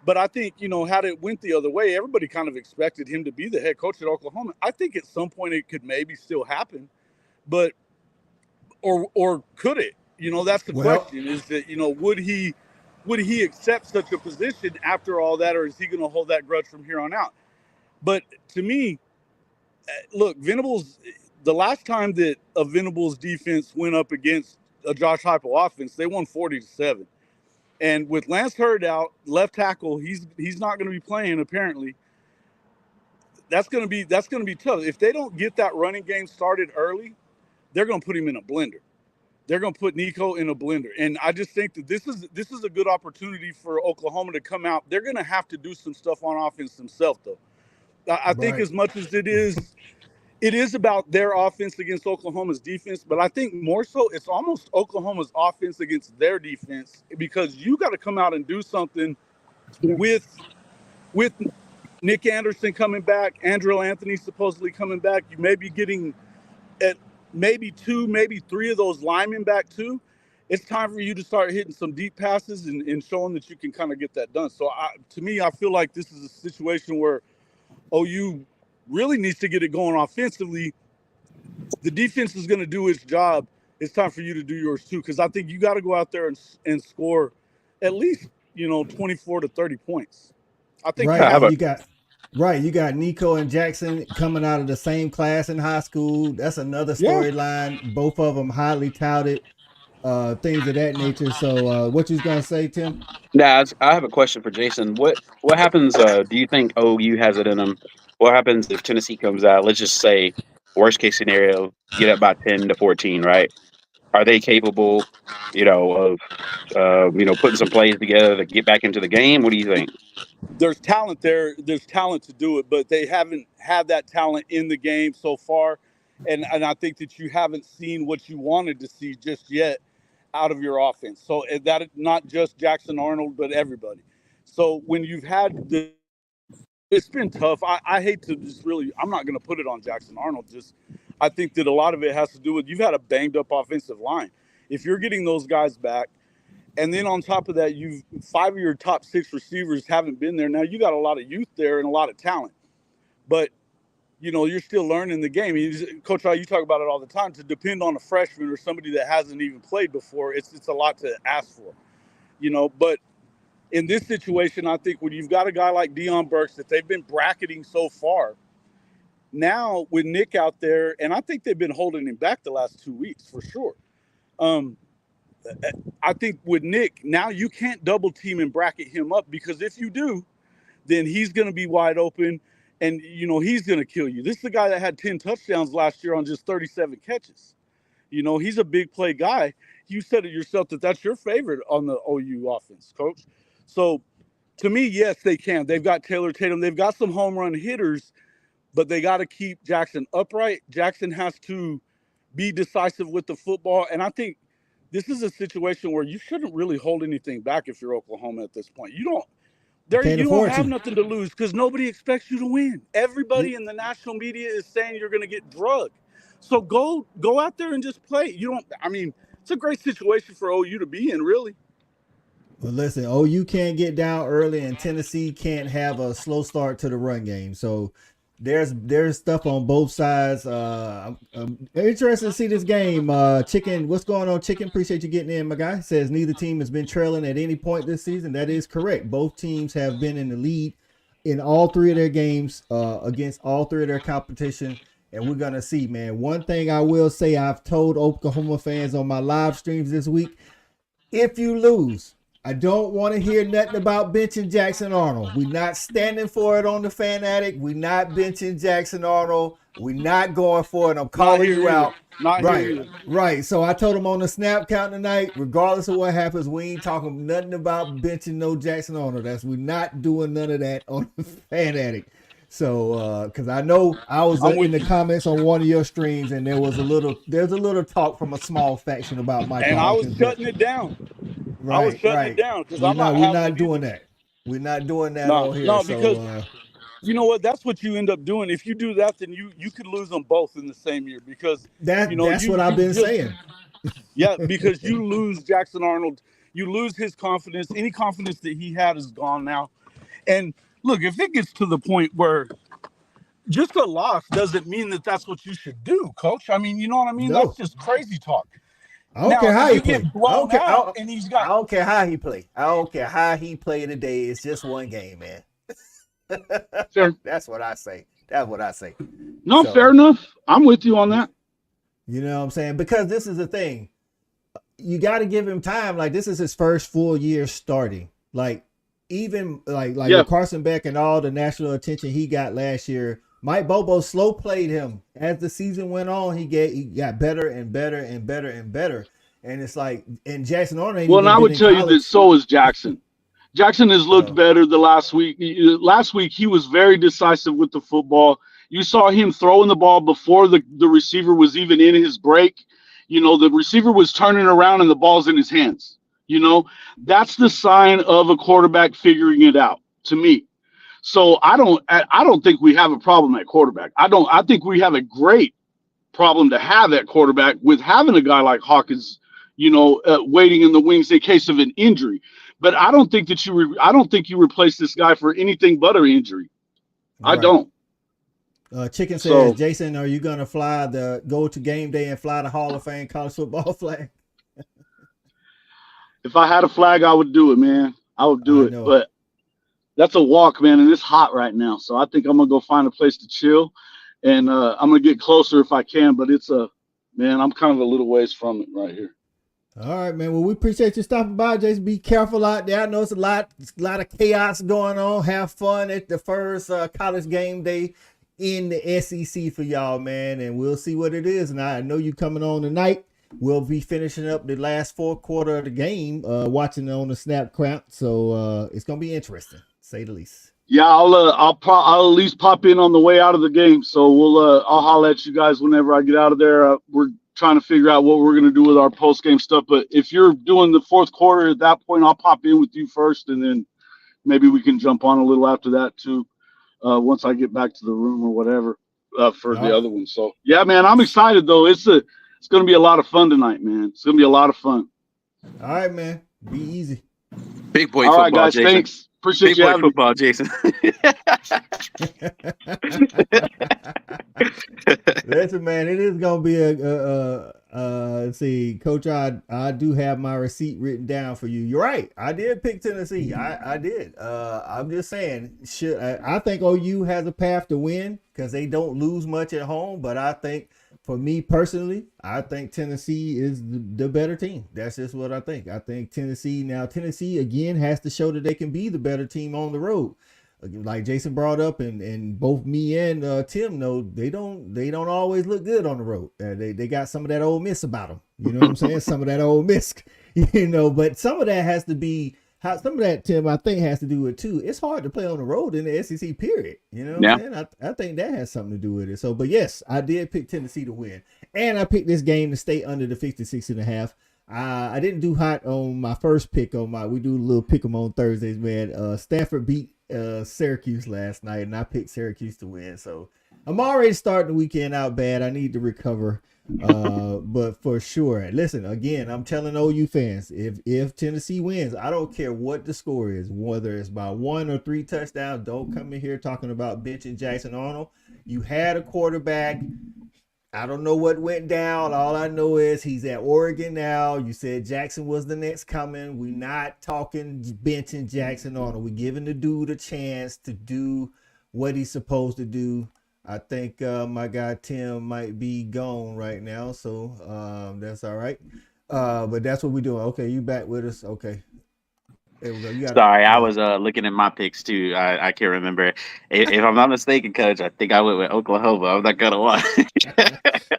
But I think, had it went the other way, everybody kind of expected him to be the head coach at Oklahoma. I think at some point it could maybe still happen, but or could it? That's the question. Is that would he accept such a position after all that, or is he going to hold that grudge from here on out? But to me, look, Venables. The last time that a Venables defense went up against a Josh Heupel offense, they won 40-7. And with Lance Hurd out, left tackle, he's not going to be playing apparently. That's going to be tough. If they don't get that running game started early, they're going to put him in a blender. They're going to put Nico in a blender. And I just think that this is a good opportunity for Oklahoma to come out. They're going to have to do some stuff on offense themselves, though. I think as much as it is about their offense against Oklahoma's defense, but I think more so it's almost Oklahoma's offense against their defense, because you got to come out and do something with Nick Anderson coming back, Andrew Anthony supposedly coming back. You may be getting at maybe 2, maybe 3 of those linemen back too. It's time for you to start hitting some deep passes and showing that you can kind of get that done. So to me, I feel like this is a situation where OU really needs to get it going offensively. The defense is going to do its job. It's time for you to do yours too, because I think you got to go out there and score at least 24 to 30 points. I think you got Nico and Jackson coming out of the same class in high school. That's another storyline. Yeah. Both of them highly touted, things of that nature. So what you gonna say, Tim? Now, I have a question for Jason. What happens? Do you think OU has it in them? What happens if Tennessee comes out? Let's just say, worst case scenario, get up by 10 to 14, right? Are they capable, of putting some plays together to get back into the game? What do you think? There's talent there. There's talent to do it, but they haven't had that talent in the game so far, and I think that you haven't seen what you wanted to see just yet out of your offense. So that not just Jackson Arnold, but everybody. So when you've had it's been tough. I hate to just really, I'm not going to put it on Jackson Arnold. I think that a lot of it has to do with you've had a banged up offensive line. If you're getting those guys back, and then on top of that, 5 of your top 6 receivers haven't been there. Now you got a lot of youth there and a lot of talent, but you're still learning the game. Coach, you talk about it all the time. To depend on a freshman or somebody that hasn't even played before, it's a lot to ask for, But in this situation, I think when you've got a guy like Deion Burks that they've been bracketing so far, now with Nick out there, and I think they've been holding him back the last 2 weeks for sure. I think with Nick, now you can't double team and bracket him up, because if you do, then he's going to be wide open and, he's going to kill you. This is the guy that had 10 touchdowns last year on just 37 catches. He's a big play guy. You said it yourself that that's your favorite on the OU offense, Coach. So to me, yes, they can. They've got Taylor Tatum. They've got some home run hitters, but they got to keep Jackson upright. Jackson has to be decisive with the football. And I think this is a situation where you shouldn't really hold anything back if you're Oklahoma at this point. You don't have nothing to lose, because nobody expects you to win. Everybody in the national media is saying you're going to get drugged. So go out there and just play. It's a great situation for OU to be in, really. Well, listen, OU can't get down early, and Tennessee can't have a slow start to the run game. So there's stuff on both sides. I'm interested to see this game. Chicken, what's going on, Chicken? Appreciate you getting in, my guy. Says neither team has been trailing at any point this season. That is correct. Both teams have been in the lead in all 3 of their games against all 3 of their competition. And we're going to see, man. One thing I will say, I've told Oklahoma fans on my live streams this week, if you lose, I don't want to hear nothing about benching Jackson Arnold. We're not standing for it on the Fan Addict. We're not benching Jackson Arnold. We're not going for it. I'm calling you out. Right. So I told him on the snap count tonight, regardless of what happens, we ain't talking nothing about benching no Jackson Arnold. We're not doing none of that on the Fan Addict. So, because I know I was in the comments on one of your streams, and there's a little talk from a small faction about Michael And I was Hawkins, but shutting it down. I was right, shutting it right. down because I'm not We're having not it either. doing that. We're not doing that No, on here. no, because So, you know what? That's what you end up doing. If you do that, then you could lose them both in the same year because that's what I've been just saying. yeah, because you lose Jackson Arnold, you lose his confidence. Any confidence that he had is gone now. And look, if it gets to the point where just a loss doesn't mean that that's what you should do, Coach. I mean, you know what I mean? That's No, just crazy talk. I don't Now, care how if he you get play. I blown don't care. out and he's I got don't care how he play. I don't care how he play today. It's just one game, man. Fair. That's what I say. That's what I say. No, So, fair enough. I'm with you on that. You know what I'm saying? Because this is the thing. You got to give him time. Like, this is his first full year starting. Like, even like with Carson Beck and all the national attention he got last year, Mike Bobo slow played him. As the season went on, he got better and better and better and better. And it's like, and Jackson Arnold ain't Well, even and I been would in tell you college. that so is Jackson. Jackson has looked So, better the last week. Last week, he was very decisive with the football. You saw him throwing the ball before the receiver was even in his break. The receiver was turning around and the ball's in his hands. That's the sign of a quarterback figuring it out to me. So I don't think we have a problem at quarterback. I think we have a great problem to have at quarterback with having a guy like Hawkins, waiting in the wings in case of an injury. But I don't think that I don't think you replace this guy for anything but an injury. I right. don't. Chicken says, So, Jason, are you gonna go to game day and fly the Hall of Fame college football flag? if I had a flag, I would do it, man. I would do I it. know. But that's a walk, man, and it's hot right now. So I think I'm gonna go find a place to chill, and I'm gonna get closer if I can. But I'm kind of a little ways from it right here. All right, man. Well, we appreciate you stopping by, Jason. Be careful out there. I know it's a lot of chaos going on. Have fun at the first college game day in the SEC for y'all, man. And we'll see what it is. And I know you coming on tonight. We'll be finishing up the last fourth quarter of the game, watching on the snap count. So it's gonna be interesting, to say the least. Yeah, I'll at least pop in on the way out of the game. So I'll holler at you guys whenever I get out of there. We're trying to figure out what we're going to do with our post game stuff. But if you're doing the fourth quarter at that point, I'll pop in with you first, and then maybe we can jump on a little after that too. Once I get back to the room or whatever for the other one. So yeah, man, I'm excited though. It's going to be a lot of fun tonight, man. It's going to be a lot of fun. All right, man. Be easy. Big boy All football, right, guys. Jason. Thanks. Appreciate Big you boy having football, Jason. Listen, man, it is gonna be let's see, Coach. I do have my receipt written down for you. You're right. I did pick Tennessee. I did. I'm just saying. I think OU has a path to win because they don't lose much at home. But I think, for me personally, I think Tennessee is the better team. That's just what I think. I think Tennessee again has to show that they can be the better team on the road. Like Jason brought up, and both me and Tim know, they don't always look good on the road. They got some of that Ole Miss about them. You know what I'm saying? Some of that Ole Miss, But some of that has to be some of that, Tim, I think has to do with too. It's hard to play on the road in the SEC. Period. You know what I'm saying? I think that has something to do with it. So, but yes, I did pick Tennessee to win, and I picked this game to stay under the 56.5. I didn't do hot on my first pick we do a little pick 'em on Thursdays, man. Stanford beat Syracuse last night, and I picked Syracuse to win. So I'm already starting the weekend out bad. I need to recover. But for sure, listen, again, I'm telling OU fans, if Tennessee wins, I don't care what the score is, whether it's by 1 or 3 touchdowns. Don't come in here talking about benching Jackson Arnold. You had a quarterback. I don't know what went down. All I know is he's at Oregon now. You said Jackson was the next coming. We're not talking benching Jackson Arnold. We're giving the dude a chance to do what he's supposed to do. I think my guy Tim might be gone right now, so that's all right. But that's what we're doing. Okay, you back with us? Okay. There we go. Sorry, I was looking at my picks too. I can't remember. If I'm not mistaken, Coach, I think I went with Oklahoma. I'm not gonna lie.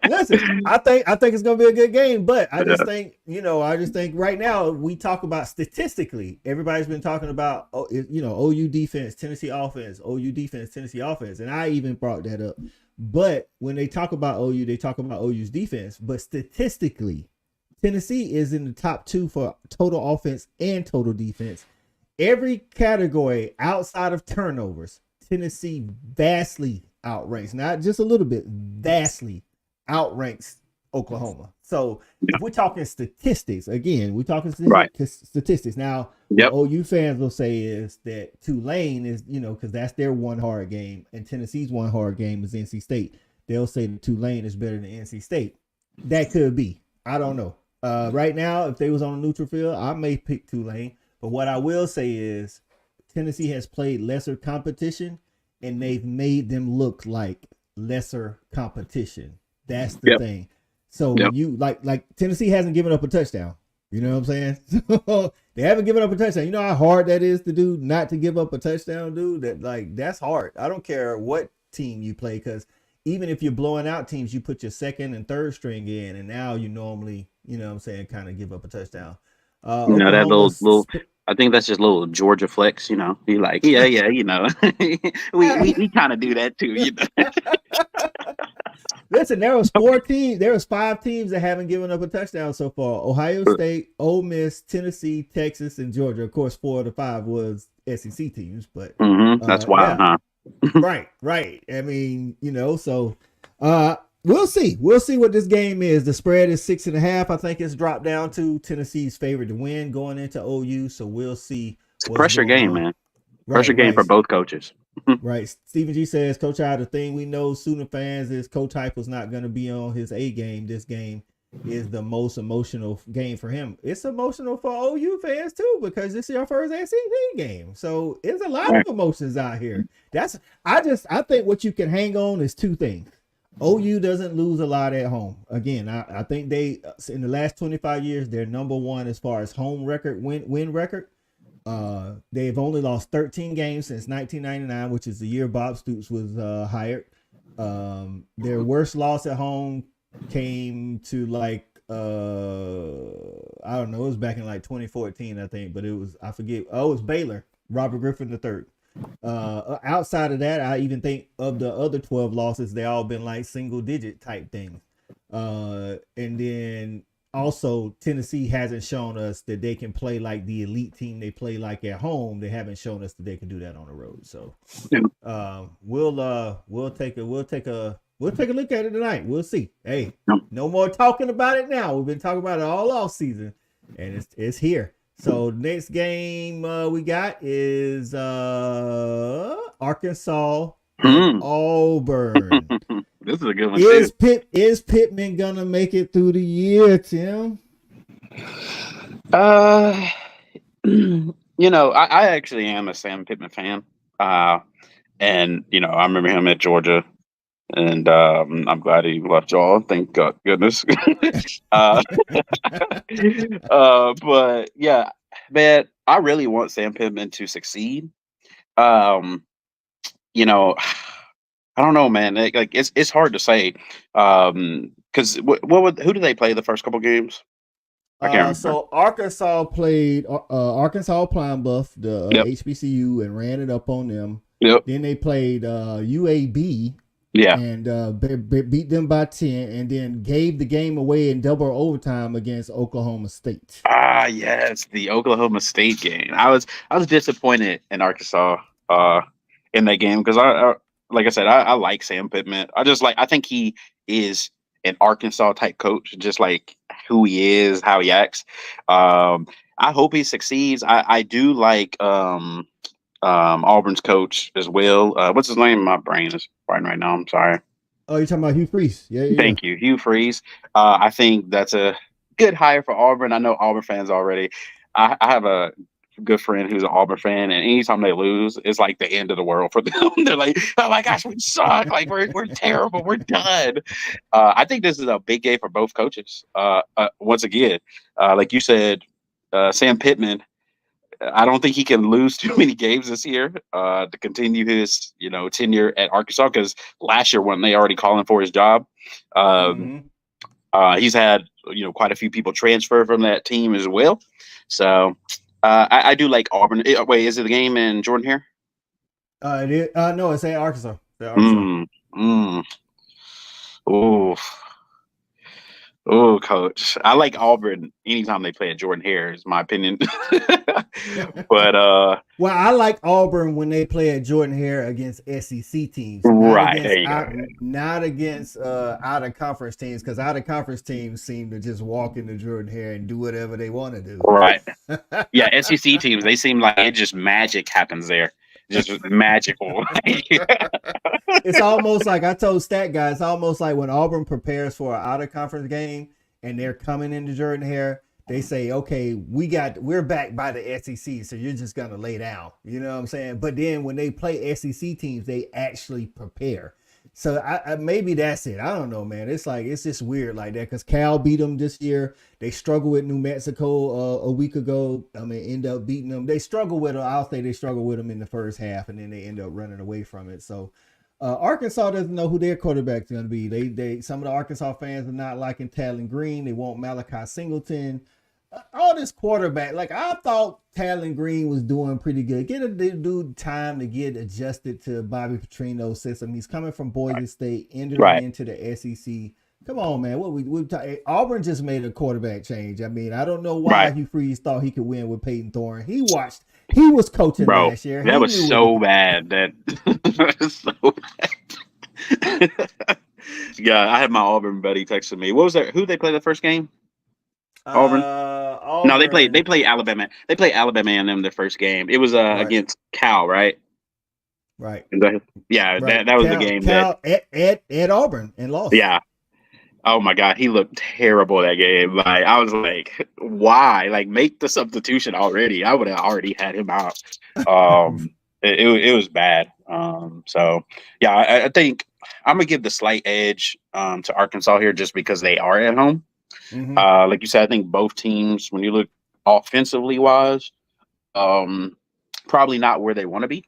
Listen, I think it's gonna be a good game, but I just think right now we talk about statistically. Everybody's been talking about OU defense, Tennessee offense, OU defense, Tennessee offense, and I even brought that up. But when they talk about OU, they talk about OU's defense. But statistically, Tennessee is in the top 2 for total offense and total defense. Every category outside of turnovers, Tennessee vastly outranks, not just a little bit, vastly outranks Oklahoma. So if we're talking statistics, again, we're talking statistics. Now, what OU fans will say is that Tulane is, because that's their one hard game, and Tennessee's one hard game is NC State. They'll say that Tulane is better than NC State. That could be. I don't know. Right now, if they was on a neutral field, I may pick Tulane. But what I will say is Tennessee has played lesser competition, and they've made them look like lesser competition. That's the thing. So you like Tennessee hasn't given up a touchdown. You know what I'm saying? So they haven't given up a touchdown. You know how hard that is to do, not to give up a touchdown, dude? That's hard. I don't care what team you play, because even if you're blowing out teams, you put your second and third string in, and now you normally, kind of give up a touchdown. That little I think that's just a little Georgia flex, Be like, we kind of do that too, Listen, there was 5 teams that haven't given up a touchdown so far. Ohio State, Ole Miss, Tennessee, Texas, and Georgia. Of course, 4 of the 5 was SEC teams, but that's wild, huh? Right. I mean, so we'll see. We'll see what this game is. The spread is 6.5. I think it's dropped down to Tennessee's favorite to win going into OU. So we'll see. It's a pressure game, man. Pressure game for both coaches. Right. Stephen G says, Coach I, the thing we know, Sooner fans, is Coach Heupel's not going to be on his A game. This game is the most emotional game for him. It's emotional for OU fans too, because this is your first SEC game. So it's a lot of emotions out here. I think what you can hang on is 2 things. OU doesn't lose a lot at home. Again, I think they, in the last 25 years, they're number 1 as far as home record, win record. They've only lost 13 games since 1999, which is the year Bob Stoops was hired. Their worst loss at home came to I don't know, it was back in 2014, I think, but it was, I forget. Oh, it was Baylor, Robert Griffin III. Outside of that, I even think of the other 12 losses, they all been single digit type things. And then also, Tennessee hasn't shown us that they can play like the elite team they play like at home. They haven't shown us that they can do that on the road. So, we'll take a look at it tonight. We'll see. Hey, no more talking about it now. We've been talking about it all off season, and it's here. So next game we got is Arkansas Auburn. This is a good one. Is Pittman gonna make it through the year, Tim? I actually am a Sam Pittman fan. And I remember him at Georgia, and I'm glad he left y'all. Thank goodness. But yeah, man, I really want Sam Pittman to succeed. I don't know, man. It's hard to say, because who did they play the first couple games? I can't remember. So Arkansas played Arkansas Pine Bluff, the HBCU, and ran it up on them. Yep. Then they played UAB. Yeah. And beat them by 10, and then gave the game away in double overtime against Oklahoma State. Ah, yes, the Oklahoma State game. I was disappointed in Arkansas in that game, because I like I said, I like Sam Pittman. I think he is an Arkansas type coach, just like who he is, how he acts. I hope he succeeds. I do like Auburn's coach as well. What's his name? My brain is frying right now. I'm sorry. Oh, you're talking about Hugh Freeze. Yeah. Thank you, Hugh Freeze. I think that's a good hire for Auburn. I know Auburn fans already. I have a good friend who's an Auburn fan, and anytime they lose, it's like the end of the world for them. They're like, oh my gosh, we suck. Like we're terrible. We're done. I think this is a big game for both coaches. Once again, like you said, Sam Pittman, I don't think he can lose too many games this year to continue his tenure at Arkansas, because last year when they already calling for his job, um, Mm-hmm. he's had quite a few people transfer from that team as well. So I do like Auburn. Wait, is it the game in Jordan here? It is, no, it's at Arkansas. It's at Arkansas. Mm, mm. Ooh. Oh, coach. I like Auburn anytime they play at Jordan Hare, is my opinion. But Well, I like Auburn when they play at Jordan Hare against SEC teams, right, there you go. not against out of conference teams, because out of conference teams seem to just walk into Jordan Hare and do whatever they want to do. Right. Yeah, SEC teams, they seem like it just magic happens there. Just magical. It's almost like, I told Stat Guy, it's almost like when Auburn prepares for an out of conference game and they're coming into Jordan Hare, they say, okay, we're back by the SEC, so you're just gonna lay down. You know what I'm saying? But then when they play SEC teams, they actually prepare. So I maybe that's it. I don't know, man. It's just weird like that, because Cal beat them this year. They struggled with New Mexico a week ago. I mean, end up beating them. They struggled with them. I'll say they struggled with them in the first half, and then they end up running away from it. So Arkansas doesn't know who their quarterback's going to be. They some of the Arkansas fans are not liking Talon Green. They want Malachi Singleton. All this quarterback, like, I thought Talon Green was doing pretty good. Get a dude time to get adjusted to Bobby Petrino's system. He's coming from Boise State, entering into the SEC. Come on, man. Auburn just made a quarterback change. I mean, I don't know why Hugh Freeze thought he could win with Peyton Thorne. He was coaching last year. That was so bad. That so bad. Yeah, I had my Auburn buddy texting me. What was that? Who they play the first game? Auburn. Auburn. No, they play Alabama. They play Alabama and them their first game. It was against Cal, right? Right. Yeah, right. That was the game. Cal at Auburn and lost. Yeah. Oh my God, he looked terrible that game. Like, I was like, why? Like, make the substitution already. I would have already had him out. It was bad. So yeah, I think I'm gonna give the slight edge to Arkansas here, just because they are at home. Mm-hmm. Like you said, I think both teams, when you look offensively wise, probably not where they want to be.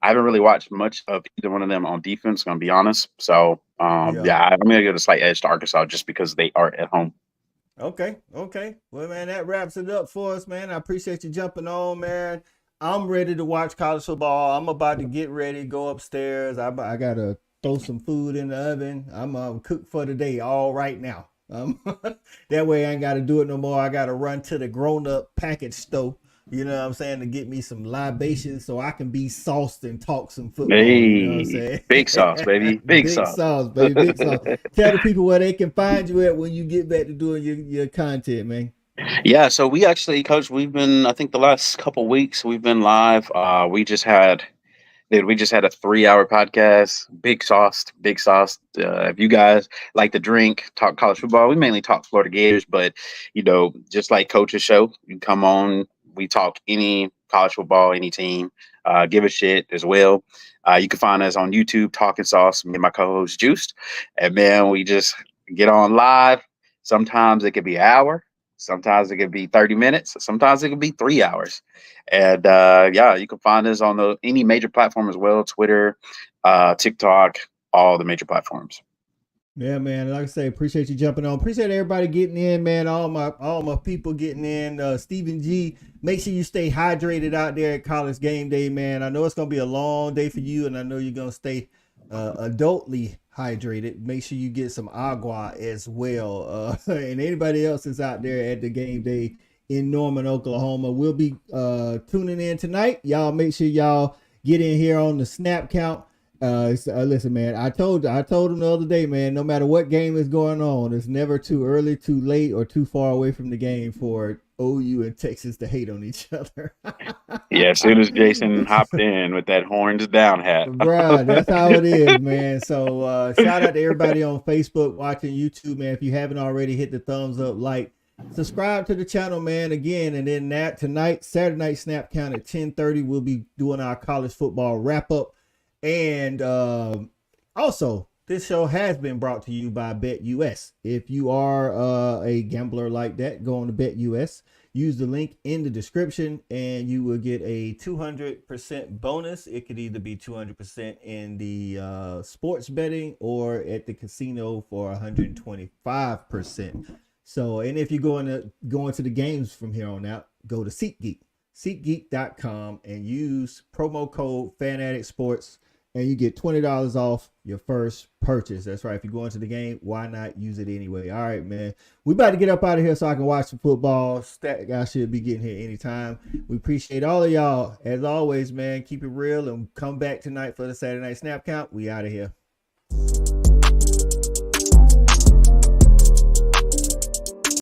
I haven't really watched much of either one of them on defense, gonna be honest. So yeah, I'm gonna give a slight edge to Arkansas just because they are at home. Okay. Well, man, that wraps it up for us, man. I appreciate you jumping on, man. I'm ready to watch college football. I'm about to get ready, go upstairs. I gotta throw some food in the oven. I'm cook for the day all right now. That way I ain't got to do it no more. I got to run to the grown-up package store, you know what I'm saying, to get me some libations so I can be sauced and talk some football. Hey, you know what I'm saying? Big sauce, baby. Big sauce, baby. Big sauce. Tell the people where they can find you at when you get back to doing your content, man. Yeah, so we actually, Coach, we've been, I think the last couple weeks we've been live. We just had a 3-hour podcast. Big sauce. If you guys like to drink, talk college football, we mainly talk Florida Gators, but just like Coach's show, you come on, we talk any college football, any team, give a shit as well. You can find us on YouTube, Talking Sauce, me and my co-host Juiced, and man, we just get on live. Sometimes it could be an hour. Sometimes it could be 30 minutes. Sometimes it could be 3 hours. And yeah, you can find us on any major platform as well. Twitter, TikTok, all the major platforms. Yeah, man. Like I say, appreciate you jumping on. Appreciate everybody getting in, man. All my people getting in. Stephen G, make sure you stay hydrated out there at College Game Day, man. I know it's gonna be a long day for you, and I know you're gonna stay adultly hydrated. Make sure you get some agua as well. And anybody else that's out there at the game day in Norman, Oklahoma, we'll be tuning in tonight. Y'all make sure y'all get in here on the snap count. Listen, man, I told him the other day, man, no matter what game is going on, it's never too early, too late, or too far away from the game for OU and Texas to hate on each other. Yeah, as soon as Jason hopped in with that horns down hat. Bruh, that's how it is, man. So shout out to everybody on Facebook, watching YouTube, man. If you haven't already, hit the thumbs up, like, subscribe to the channel, man. Again, and then tonight, Saturday night snap count at 10:30, we'll be doing our college football wrap up. And also, This show has been brought to you by BetUS. If you are a gambler like that, go on to BetUS. Use the link in the description and you will get a 200% bonus. It could either be 200% in the sports betting or at the casino for 125%. So, and if you're going to the games from here on out, go to SeatGeek, SeatGeek.com, and use promo code FanAddictSports, and you get $20 off your first purchase. That's right. If you're going to the game, why not use it anyway? All right, man. We about to get up out of here so I can watch some football. Stat guy should be getting here anytime. We appreciate all of y'all. As always, man, keep it real and come back tonight for the Saturday Night Snap Count. We out of here.